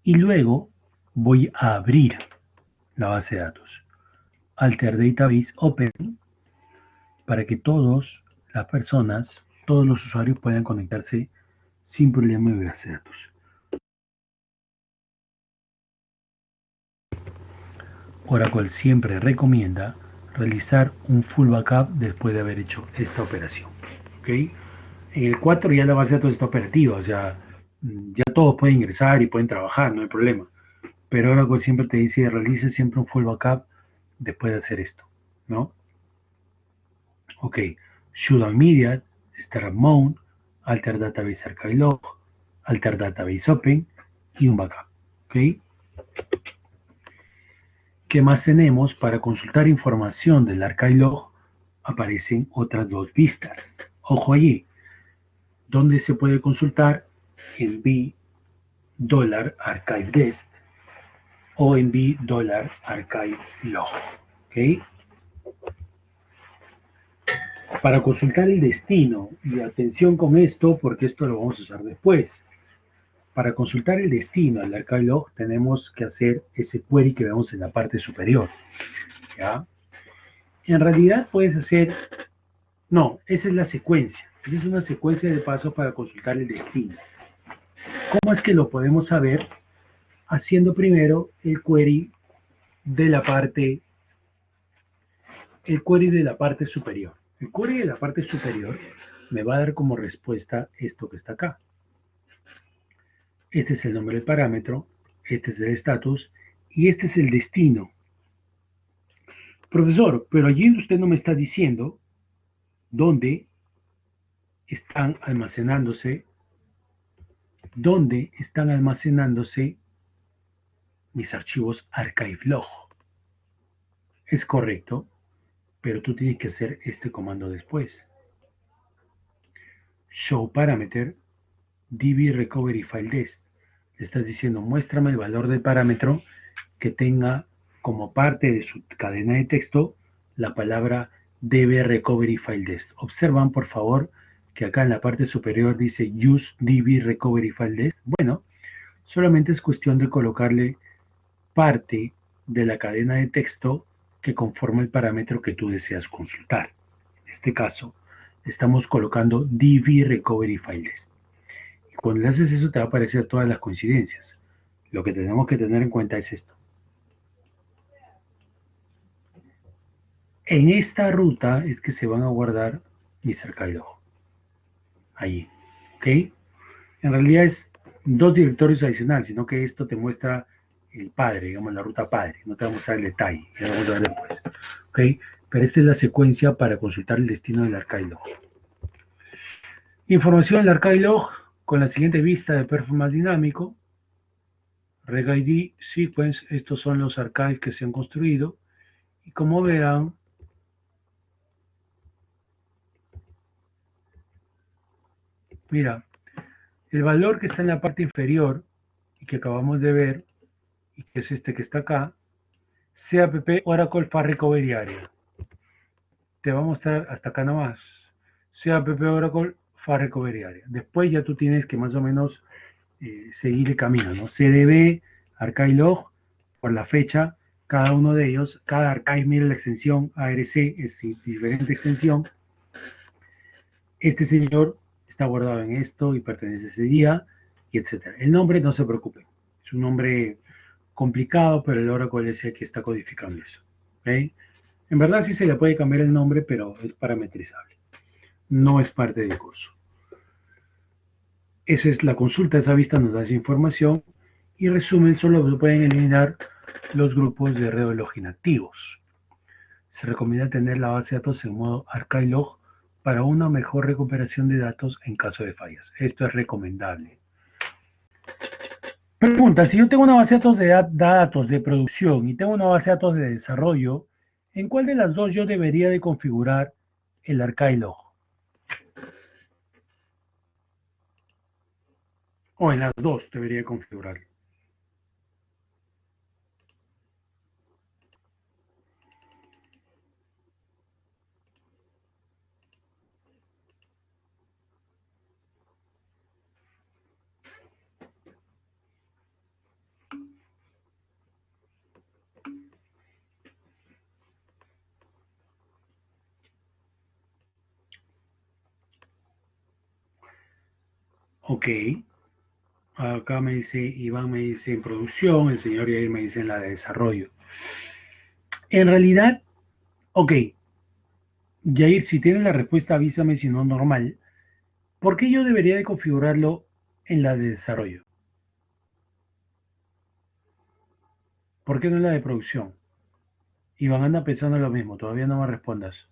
S1: Y luego voy a abrir la base de datos. Alter Database Open para que todas las personas, todos los usuarios puedan conectarse sin problema a mi base de datos. Oracle siempre recomienda realizar un full backup después de haber hecho esta operación. ¿Okay? En el 4 ya la base de datos está operativa, o sea, ya todos pueden ingresar y pueden trabajar, no hay problema. Pero Oracle siempre te dice, realice siempre un full backup después de hacer esto, ¿no? Ok, shutdown immediate, startup mode, alter database archive log, alter database open y un backup, ¿ok? ¿Qué más tenemos? Para consultar información del archive log aparecen otras dos vistas. Ojo allí, ¿dónde se puede consultar? En $archive_dest o en $archive log. ¿Okay? Para consultar el destino, y atención con esto porque esto lo vamos a usar después. Para consultar el destino del archive log tenemos que hacer ese query que vemos en la parte superior. ¿Ya? En realidad puedes hacer, no, esa es la secuencia. Esa es una secuencia de pasos para consultar el destino. ¿Cómo es que lo podemos saber? Haciendo primero el query de la parte superior. El query de la parte superior me va a dar como respuesta esto que está acá. Este es el nombre del parámetro, este es el estatus y este es el destino. Profesor, pero allí usted no me está diciendo dónde están almacenándose mis archivos archive log. Es correcto, pero tú tienes que hacer este comando después. Show parameter db recovery file dest. Le estás diciendo, muéstrame el valor del parámetro que tenga como parte de su cadena de texto la palabra db recovery file dest. Observan, por favor, que acá en la parte superior dice use db recovery file dest. Bueno, solamente es cuestión de colocarle parte de la cadena de texto que conforma el parámetro que tú deseas consultar. En este caso, estamos colocando db recovery file dest. Y cuando le haces eso te va a aparecer todas las coincidencias. Lo que tenemos que tener en cuenta es esto. En esta ruta es que se van a guardar mis archive log. Allí. ¿Ok? En realidad es dos directorios adicionales, sino que esto te muestra el padre, digamos la ruta padre. No te va a mostrar el detalle. Ya lo vamos a ver después. ¿Ok? Pero esta es la secuencia para consultar el destino del archive log. Información del archive log con la siguiente vista de performance dinámico. Reg ID, sequence, estos son los archives que se han construido. Y como verán, mira, el valor que está en la parte inferior y que acabamos de ver, y que es este que está acá, CAPP Oracle File Recovery Area. Te va a mostrar hasta acá nomás. CAPP Oracle File Recovery Area. Después ya tú tienes que más o menos seguir el camino, ¿no? CDB, archive log, por la fecha, cada uno de ellos, cada archive mira la extensión ARC, es diferente extensión. Este señor está guardado en esto y pertenece a ese día, y etc. El nombre, no se preocupen, es un nombre complicado, pero el Oracle es el que está codificando eso. ¿Okay? En verdad sí se le puede cambiar el nombre, pero es parametrizable. No es parte del curso. Esa es la consulta, esa vista nos da esa información y resumen, solo pueden eliminar los grupos de reloj inactivos. Se recomienda tener la base de datos en modo archive log para una mejor recuperación de datos en caso de fallas. Esto es recomendable. Pregunta, si yo tengo una base de datos de producción y tengo una base de datos de desarrollo, ¿en cuál de las dos yo debería de configurar el archive log? O en las dos debería configurar. Ok. Acá me dice, Iván me dice en producción, el señor Yair me dice en la de desarrollo. En realidad, ok, Yair, si tienes la respuesta avísame, si no normal. ¿Por qué yo debería de configurarlo en la de desarrollo? ¿Por qué no en la de producción? Iván anda pensando lo mismo, todavía no me respondas.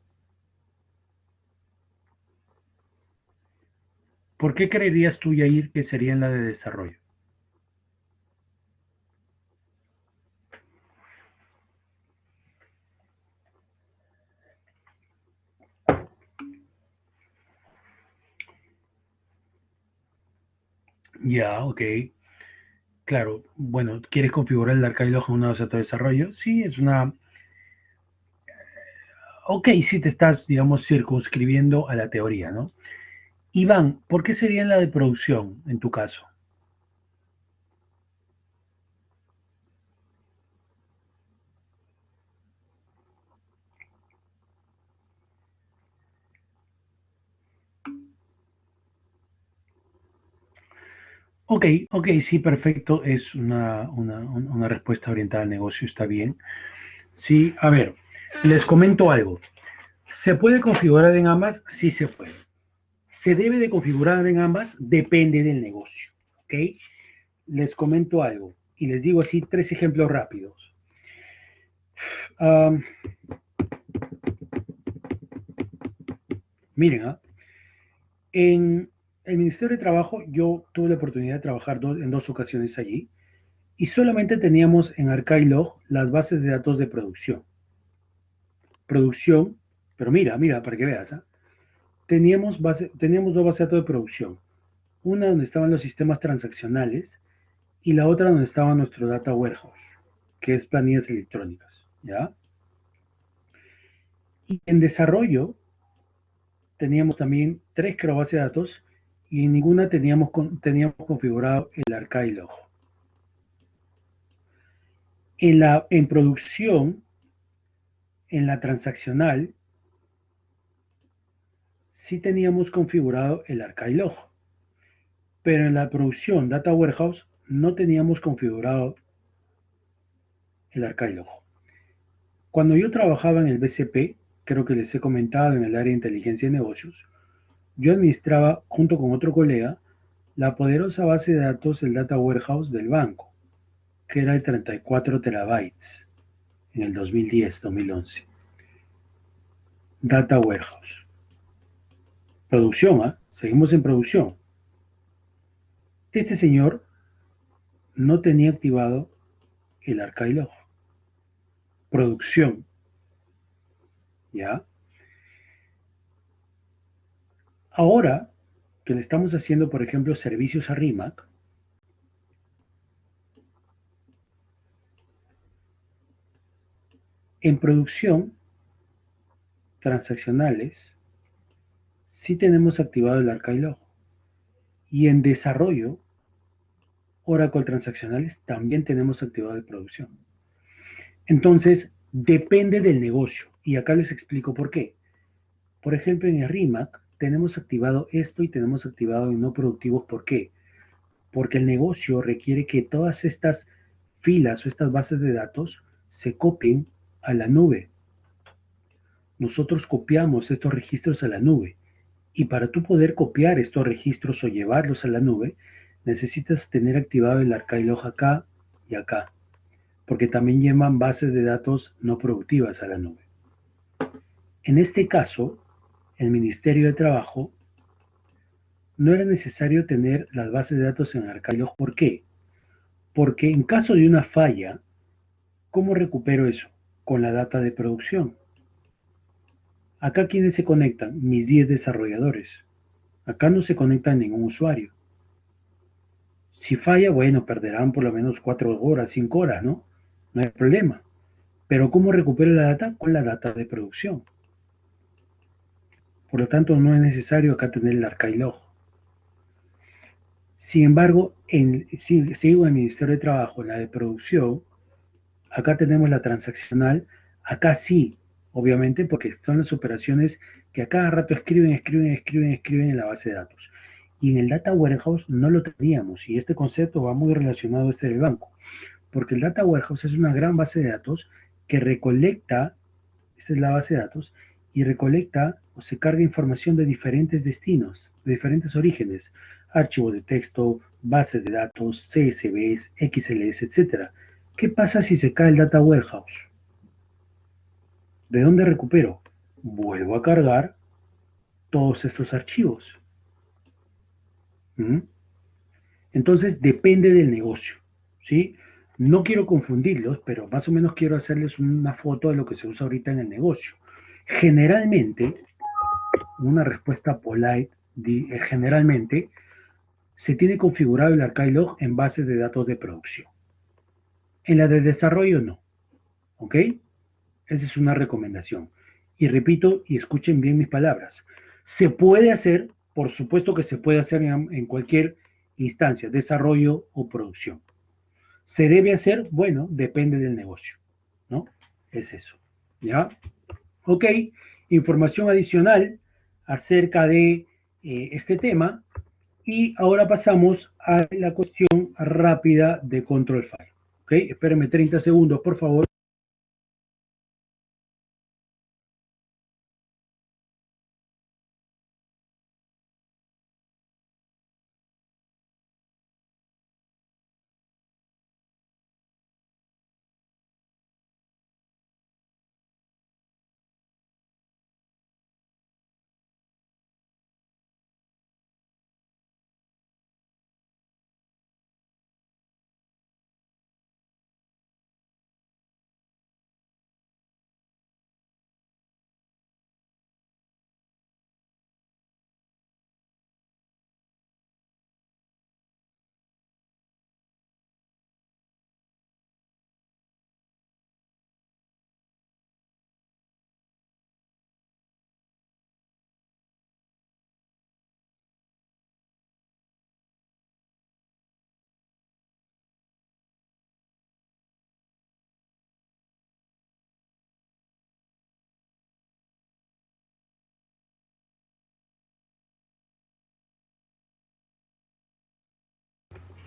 S1: ¿Por qué creerías tú, Yair, que sería en la de desarrollo? Ya, ok. Claro, bueno, ¿quieres configurar el archive log en una base de desarrollo? Sí, es una. Ok, sí te estás, digamos, circunscribiendo a la teoría, ¿no? Iván, ¿por qué sería en la de producción en tu caso? Ok, ok, sí, perfecto. Es una respuesta orientada al negocio, está bien. Sí, a ver, les comento algo. ¿Se puede configurar en ambas? Sí se puede. ¿Se debe de configurar en ambas? Depende del negocio. ¿Ok? Les comento algo y les digo así tres ejemplos rápidos. Um, miren, en el Ministerio de Trabajo yo tuve la oportunidad de trabajar en dos ocasiones allí y solamente teníamos en archive log las bases de datos de producción. Producción, pero mira, para que veas, teníamos dos bases de datos de producción. Una donde estaban los sistemas transaccionales y la otra donde estaba nuestro data warehouse, que es planillas electrónicas, ¿ya? Y en desarrollo teníamos también tres bases de datos y en ninguna teníamos configurado el archive log. En producción, en la transaccional, sí teníamos configurado el archive log, pero en la producción Data Warehouse no teníamos configurado el archive log. Cuando yo trabajaba en el BCP, creo que les he comentado en el área de inteligencia de negocios, yo administraba junto con otro colega la poderosa base de datos del Data Warehouse del banco, que era de 34 terabytes en el 2010-2011. Data Warehouse. Producción, ¿eh? Seguimos en producción. Este señor no tenía activado el archive log. Producción, ¿ya? Ahora que le estamos haciendo, por ejemplo, servicios a Rimac, en producción, transaccionales, sí tenemos activado el archive log. Y en desarrollo, Oracle transaccionales, también tenemos activado el producción. Entonces, depende del negocio. Y acá les explico por qué. Por ejemplo, en el RIMAC tenemos activado esto y tenemos activado en no productivos. ¿Por qué? Porque el negocio requiere que todas estas filas o estas bases de datos se copien a la nube. Nosotros copiamos estos registros a la nube. Y para tú poder copiar estos registros o llevarlos a la nube, necesitas tener activado el archive log acá y acá, porque también llevan bases de datos no productivas a la nube. En este caso, el Ministerio de Trabajo no era necesario tener las bases de datos en archive log. ¿Por qué? Porque en caso de una falla, ¿cómo recupero eso? Con la data de producción. Acá, ¿quiénes se conectan? Mis 10 desarrolladores. Acá no se conecta ningún usuario. Si falla, bueno, perderán por lo menos 4 horas, 5 horas, ¿no? No hay problema. Pero ¿cómo recupero la data? Con la data de producción. Por lo tanto, no es necesario acá tener el archive log. Sin embargo, si sigo en el Ministerio de Trabajo, en la de producción, acá tenemos la transaccional, acá sí, obviamente, porque son las operaciones que a cada rato escriben en la base de datos. Y en el Data Warehouse no lo teníamos, y este concepto va muy relacionado a este del banco, porque el Data Warehouse es una gran base de datos que recolecta, esta es la base de datos, y recolecta o se carga información de diferentes destinos, de diferentes orígenes, archivos de texto, bases de datos, CSVs, XLS, etc. ¿Qué pasa si se cae el Data Warehouse? ¿De dónde recupero? Vuelvo a cargar todos estos archivos. ¿Mm? Entonces depende del negocio, ¿sí? No quiero confundirlos, pero más o menos quiero hacerles una foto de lo que se usa ahorita en el negocio. Generalmente, una respuesta polite, generalmente, se tiene configurado el archive log en bases de datos de producción. En la de desarrollo no, ¿ok? Esa es una recomendación. Y repito, y escuchen bien mis palabras, se puede hacer, por supuesto que se puede hacer en cualquier instancia, desarrollo o producción. ¿Se debe hacer? Bueno, depende del negocio, ¿no? Es eso, ¿ya? Ok, información adicional acerca de este tema. Y ahora pasamos a la cuestión rápida de control file. Ok, espérenme 30 segundos, por favor.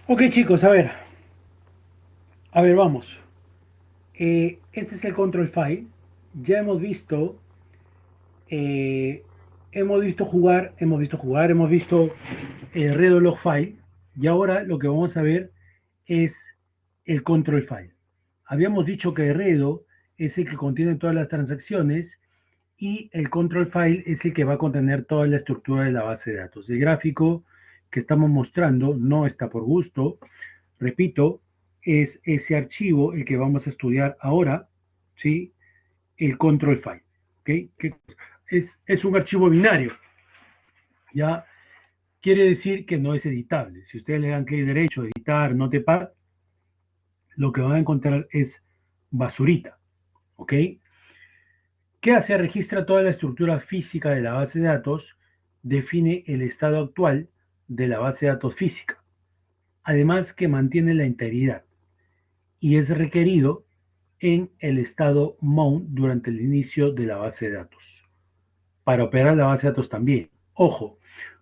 S1: Ok, chicos, a ver, vamos. Este es el control file. Ya eh, hemos visto el redo log file. Y ahora lo que vamos a ver es el control file. Habíamos dicho que Redo es el que contiene todas las transacciones y el control file es el que va a contener toda la estructura de la base de datos. El gráfico que estamos mostrando no está por gusto. Repito, es ese archivo el que vamos a estudiar ahora, ¿sí? El control file, ¿ok? Que es un archivo binario, ¿ya? Quiere decir que no es editable. Si ustedes le dan clic derecho, editar, notepad, lo que van a encontrar es basurita, ¿ok? ¿Qué hace? Registra toda la estructura física de la base de datos, define el estado actual de la base de datos física, además que mantiene la integridad y es requerido en el estado mount durante el inicio de la base de datos. Para operar la base de datos también. Ojo,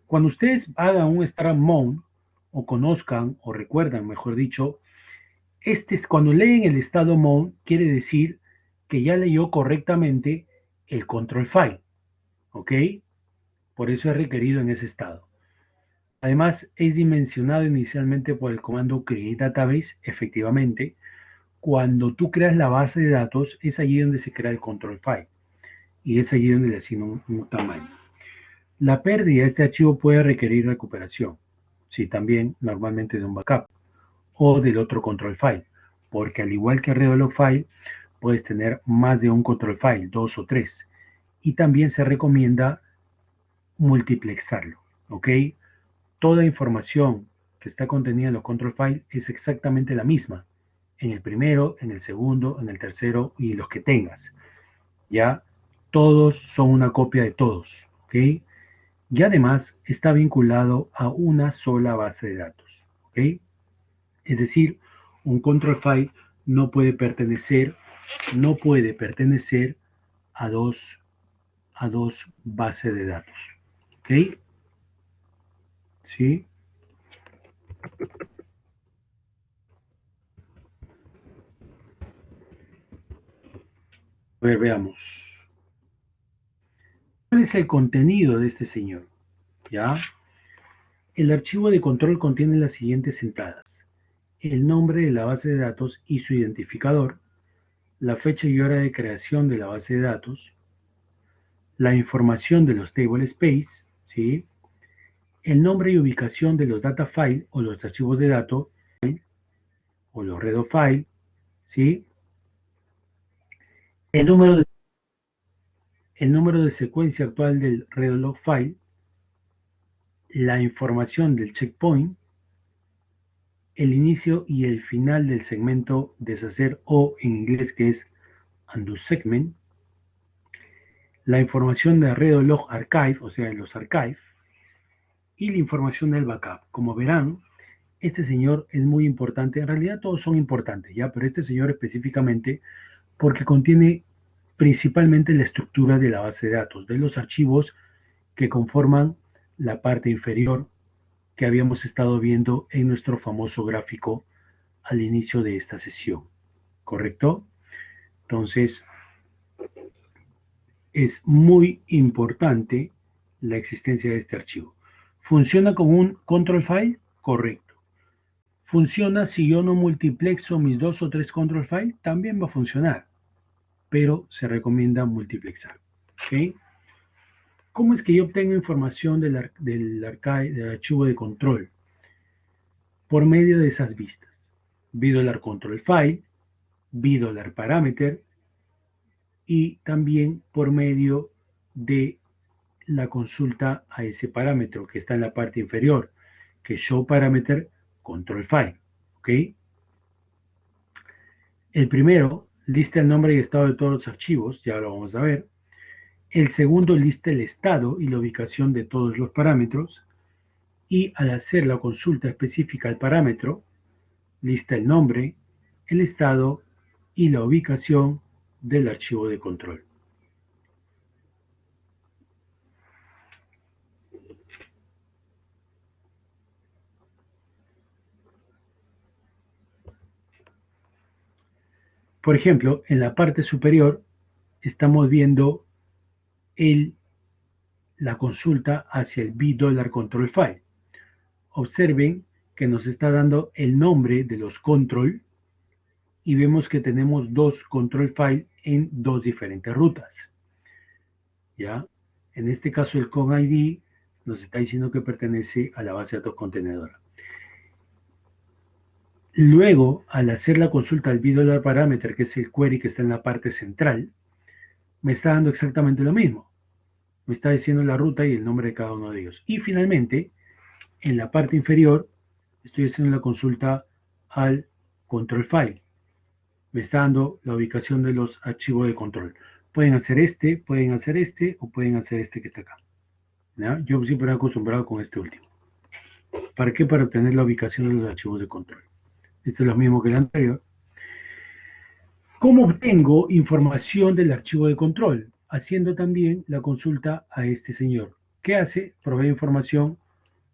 S1: cuando ustedes hagan un start mount o conozcan o recuerdan, mejor dicho, cuando leen el estado mount quiere decir que ya leyó correctamente el control file, ¿ok? Por eso es requerido en ese estado. Además, es dimensionado inicialmente por el comando create database, efectivamente. Cuando tú creas la base de datos, es allí donde se crea el control file y es allí donde le asigna un tamaño. La pérdida de este archivo puede requerir recuperación, sí, también normalmente de un backup o del otro control file, porque al igual que Redo File, puedes tener más de un control file, 2 o 3, y también se recomienda multiplexarlo, ¿ok? Toda información que está contenida en los control file es exactamente la misma en el primero, en el segundo, en el tercero y los que tengas, ¿ya? Todos son una copia de todos, ¿ok? Y además está vinculado a una sola base de datos, ¿ok? Es decir, un control file no puede pertenecer a dos bases de datos, ¿ok? ¿Sí? A ver, veamos. ¿Cuál es el contenido de este señor? ¿Ya? El archivo de control contiene las siguientes entradas: el nombre de la base de datos y su identificador, la fecha y hora de creación de la base de datos, la información de los table space, ¿sí? El nombre y ubicación de los data file o los archivos de datos o los redo file, ¿sí? El número de, el número de secuencia actual del redo file, la información del checkpoint, el inicio y el final del segmento deshacer o en inglés que es undo segment, la información de redo archive, o sea, en los archives, y la información del backup. Como verán, este señor es muy importante. En realidad todos son importantes, ¿ya? Pero este señor específicamente porque contiene principalmente la estructura de la base de datos, de los archivos que conforman la parte inferior que habíamos estado viendo en nuestro famoso gráfico al inicio de esta sesión. ¿Correcto? Entonces, es muy importante la existencia de este archivo. ¿Funciona como un control file? Correcto. ¿Funciona si yo no multiplexo mis 2 o 3 control file? También va a funcionar, pero se recomienda multiplexar. ¿Ok? ¿Cómo es que yo obtengo información del archivo de control? Por medio de esas vistas. $$ control file, $$ parameter y también por medio de la consulta a ese parámetro que está en la parte inferior, que es show parameter control file. ¿Ok? El primero lista el nombre y estado de todos los archivos, ya lo vamos a ver. El segundo lista el estado y la ubicación de todos los parámetros. Y al hacer la consulta específica al parámetro, lista el nombre, el estado y la ubicación del archivo de control. Por ejemplo, en la parte superior estamos viendo la consulta hacia el $$ control file. Observen que nos está dando el nombre de los control y vemos que tenemos dos control file en dos diferentes rutas. ¿ya? En este caso el con ID nos está diciendo que pertenece a la base de datos contenedora. Luego, al hacer la consulta al $parameter, que es el query que está en la parte central, me está dando exactamente lo mismo. Me está diciendo la ruta y el nombre de cada uno de ellos. Y finalmente, en la parte inferior, estoy haciendo la consulta al control file. Me está dando la ubicación de los archivos de control. Pueden hacer este o pueden hacer este que está acá. ¿Ya? Yo siempre me he acostumbrado con este último. ¿Para qué? Para obtener la ubicación de los archivos de control. Esto es lo mismo que el anterior. ¿Cómo obtengo información del archivo de control? Haciendo también la consulta a este señor. ¿Qué hace? Provee información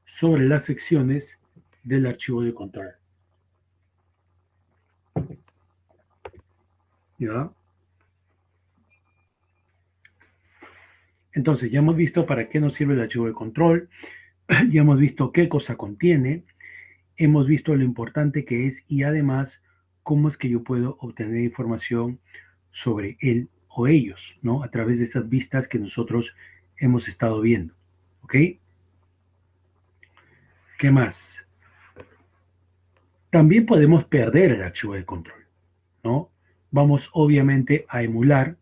S1: sobre las secciones del archivo de control. ¿Ya? Entonces, ya hemos visto para qué nos sirve el archivo de control, ya hemos visto qué cosa contiene, hemos visto lo importante que es y además cómo es que yo puedo obtener información sobre él o ellos, ¿no? A través de estas vistas que nosotros hemos estado viendo. ¿Ok? ¿Qué más? También podemos perder el archivo de control, ¿no? Vamos obviamente a emular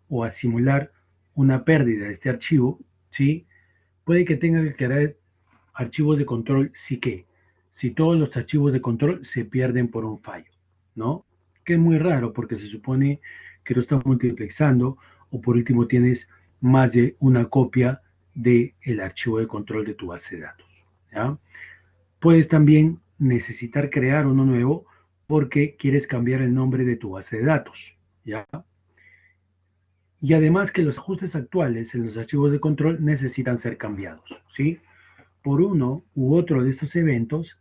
S1: o a simular una pérdida de este archivo, ¿sí? Puede que tenga que crear archivos de control si todos los archivos de control se pierden por un fallo, ¿no? Que es muy raro porque se supone que lo estás multiplexando o por último tienes más de una copia del archivo de control de tu base de datos, ¿ya? Puedes también necesitar crear uno nuevo porque quieres cambiar el nombre de tu base de datos, ¿ya? Y además que los ajustes actuales en los archivos de control necesitan ser cambiados, ¿sí? Por uno u otro de estos eventos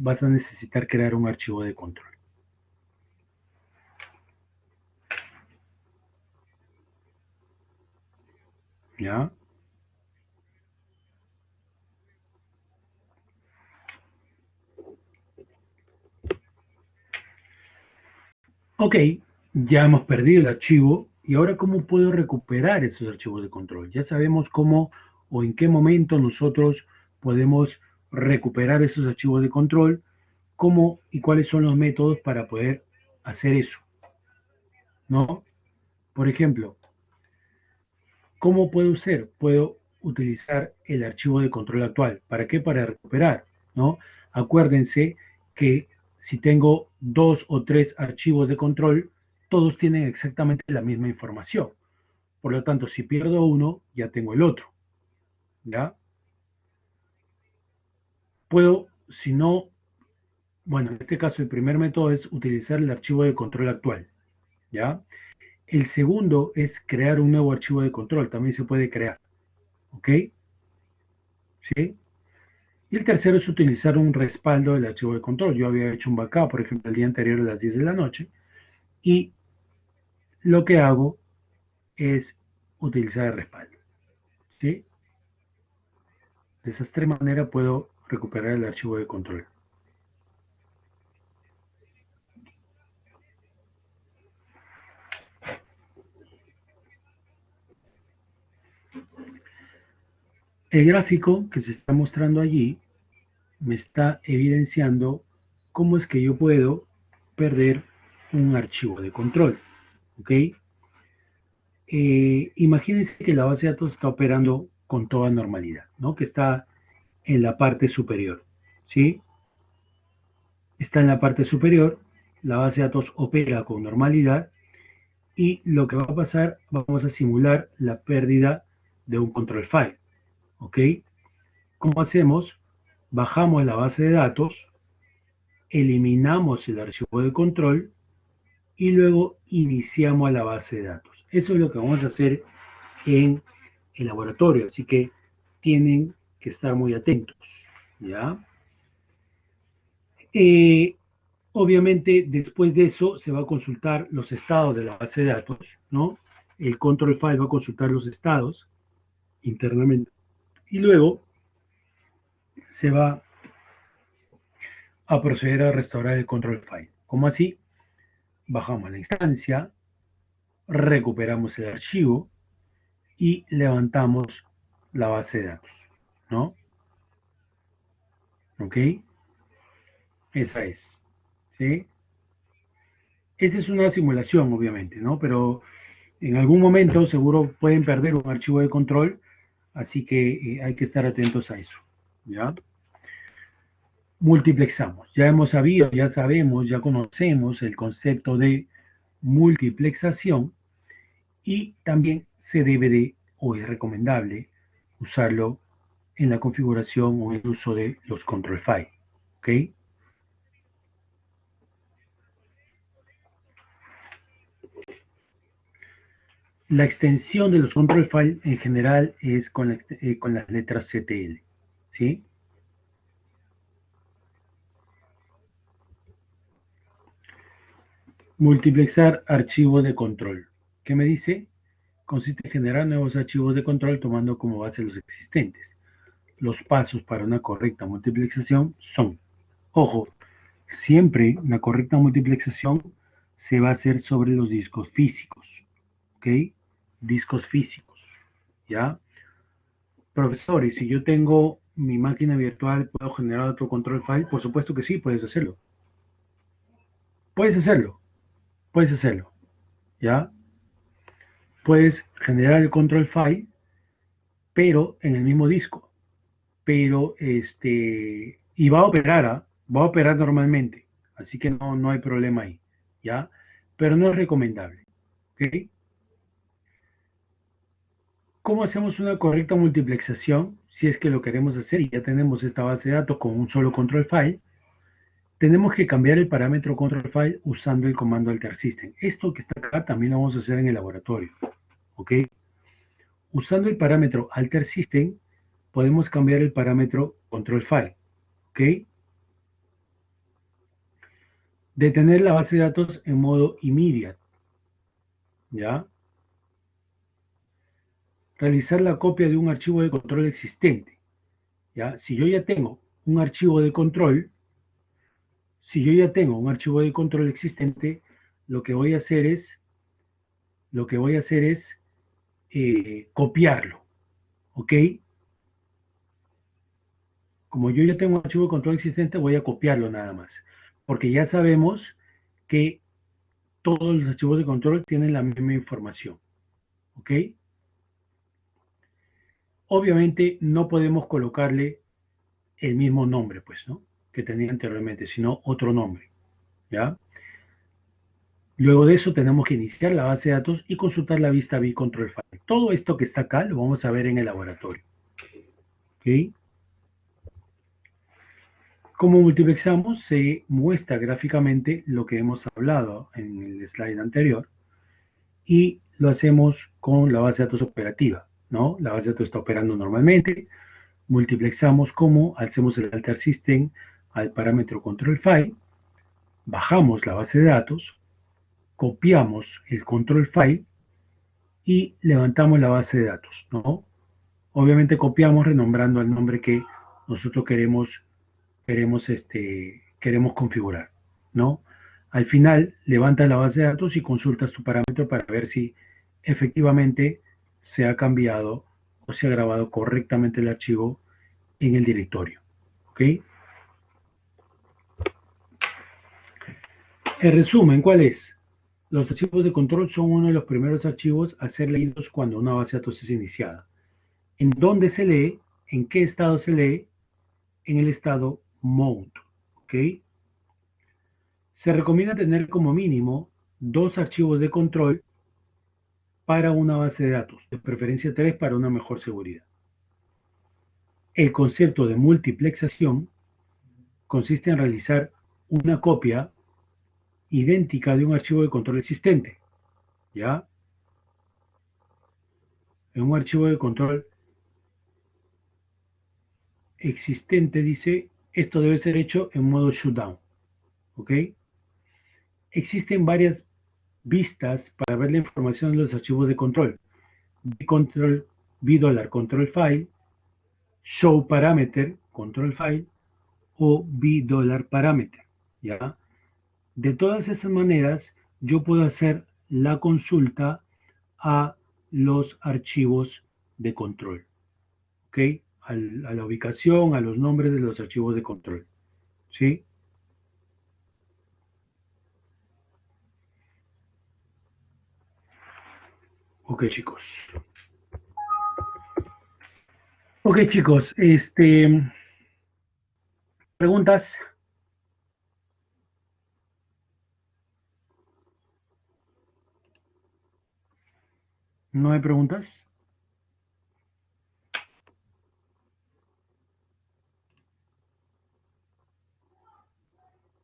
S1: vas a necesitar crear un archivo de control. ¿Ya? Ok, ya hemos perdido el archivo y ahora ¿cómo puedo recuperar esos archivos de control? Ya sabemos cómo o en qué momento nosotros podemos recuperar esos archivos de control, cómo y cuáles son los métodos para poder hacer eso, ¿no? Por ejemplo, ¿cómo puedo ser? Puedo utilizar el archivo de control actual. ¿Para qué? Para recuperar, ¿no? Acuérdense que si tengo dos o tres archivos de control, todos tienen exactamente la misma información. Por lo tanto, si pierdo uno, ya tengo el otro, ¿ya? Puedo, si no, bueno, en este caso el primer método es utilizar el archivo de control actual, ¿ya? El segundo es crear un nuevo archivo de control, también se puede crear, ¿ok? ¿Sí? Y el tercero es utilizar un respaldo del archivo de control. Yo había hecho un backup, por ejemplo, el día anterior a las 10 de la noche, y lo que hago es utilizar el respaldo, ¿sí? De esas tres maneras puedo recuperar el archivo de control. El gráfico que se está mostrando allí me está evidenciando cómo es que yo puedo perder un archivo de control, ¿ok? Imagínense que la base de datos está operando con toda normalidad, ¿no? Que está en la parte superior, ¿sí? Está en la parte superior, la base de datos opera con normalidad y lo que va a pasar, vamos a simular la pérdida de un control file, ¿ok? ¿Cómo hacemos? Bajamos la base de datos, eliminamos el archivo de control y luego iniciamos a la base de datos. Eso es lo que vamos a hacer en el laboratorio, así que tienen que estar muy atentos, ¿ya? Eh, Obviamente, después de eso se va a consultar los estados de la base de datos, ¿no? El control file va a consultar los estados internamente y luego se va a proceder a restaurar el control file. ¿Cómo así? Bajamos la instancia, recuperamos el archivo y levantamos la base de datos, ¿no? ¿Ok? Esa es, ¿sí? Esta es una simulación, obviamente, ¿no? Pero en algún momento seguro pueden perder un archivo de control, así que hay que estar atentos a eso, ¿ya? Multiplexamos. Ya hemos sabido, ya sabemos, ya conocemos el concepto de multiplexación y también se debe de, o es recomendable, usarlo en la configuración o en el uso de los control file, ¿ok? La extensión de los control file en general es con las letras CTL, ¿sí? Multiplexar archivos de control. ¿Qué me dice? Consiste en generar nuevos archivos de control tomando como base los existentes. Los pasos para una correcta multiplexación son, ojo, siempre la correcta multiplexación se va a hacer sobre los discos físicos, ¿ok? Discos físicos, ¿ya? Profesor, y si yo tengo mi máquina virtual, ¿puedo generar otro control file? Por supuesto que sí, puedes hacerlo. Puedes hacerlo, puedes hacerlo, ¿ya? Puedes generar el control file, pero en el mismo disco. Pero y va a operar, ¿ah? Va a operar normalmente, así que no hay problema ahí, ¿ya? Pero no es recomendable, ¿ok? ¿Cómo hacemos una correcta multiplexación? Si es que lo queremos hacer y ya tenemos esta base de datos con un solo control file, tenemos que cambiar el parámetro control file usando el comando alter system. Esto que está acá también lo vamos a hacer en el laboratorio, ¿ok? Usando el parámetro alter system, podemos cambiar el parámetro control file, ¿ok? Detener la base de datos en modo immediate, ¿ya? Realizar la copia de un archivo de control existente, ¿ya? Si yo ya tengo un archivo de control, si yo ya tengo un archivo de control existente, lo que voy a hacer es, lo que voy a hacer es copiarlo, ¿ok? Como yo ya tengo un archivo de control existente, voy a copiarlo nada más, porque ya sabemos que todos los archivos de control tienen la misma información, ¿ok? Obviamente no podemos colocarle el mismo nombre, pues, ¿no? Que tenía anteriormente, sino otro nombre, ¿ya? Luego de eso tenemos que iniciar la base de datos y consultar la vista control file. Todo esto que está acá lo vamos a ver en el laboratorio, ¿ok? Como multiplexamos, se muestra gráficamente lo que hemos hablado en el slide anterior y lo hacemos con la base de datos operativa, ¿no? La base de datos está operando normalmente, multiplexamos como hacemos el alter system al parámetro control file, bajamos la base de datos, copiamos el control file y levantamos la base de datos, ¿no? Obviamente copiamos renombrando al nombre que nosotros queremos configurar, ¿no? Al final, levanta la base de datos y consulta su parámetro para ver si efectivamente se ha cambiado o se ha grabado correctamente el archivo en el directorio, ¿ok? El resumen, ¿cuál es? Los archivos de control son uno de los primeros archivos a ser leídos cuando una base de datos es iniciada. ¿En dónde se lee? ¿En qué estado se lee? En el estado mount, ¿ok? Se recomienda tener como mínimo dos archivos de control para una base de datos, de preferencia tres para una mejor seguridad. El concepto de multiplexación consiste en realizar una copia idéntica de un archivo de control existente, ¿ya? En un archivo de control existente dice, esto debe ser hecho en modo shutdown, ¿ok? Existen varias vistas para ver la información de los archivos de control. Control, $control file, show parameter, control file, o $parameter, ¿ya? De todas esas maneras, yo puedo hacer la consulta a los archivos de control. ¿Ok? A la ubicación, a los nombres de los archivos de control. ¿Sí? Ok, chicos. Ok, chicos. ¿Preguntas? ¿No hay preguntas?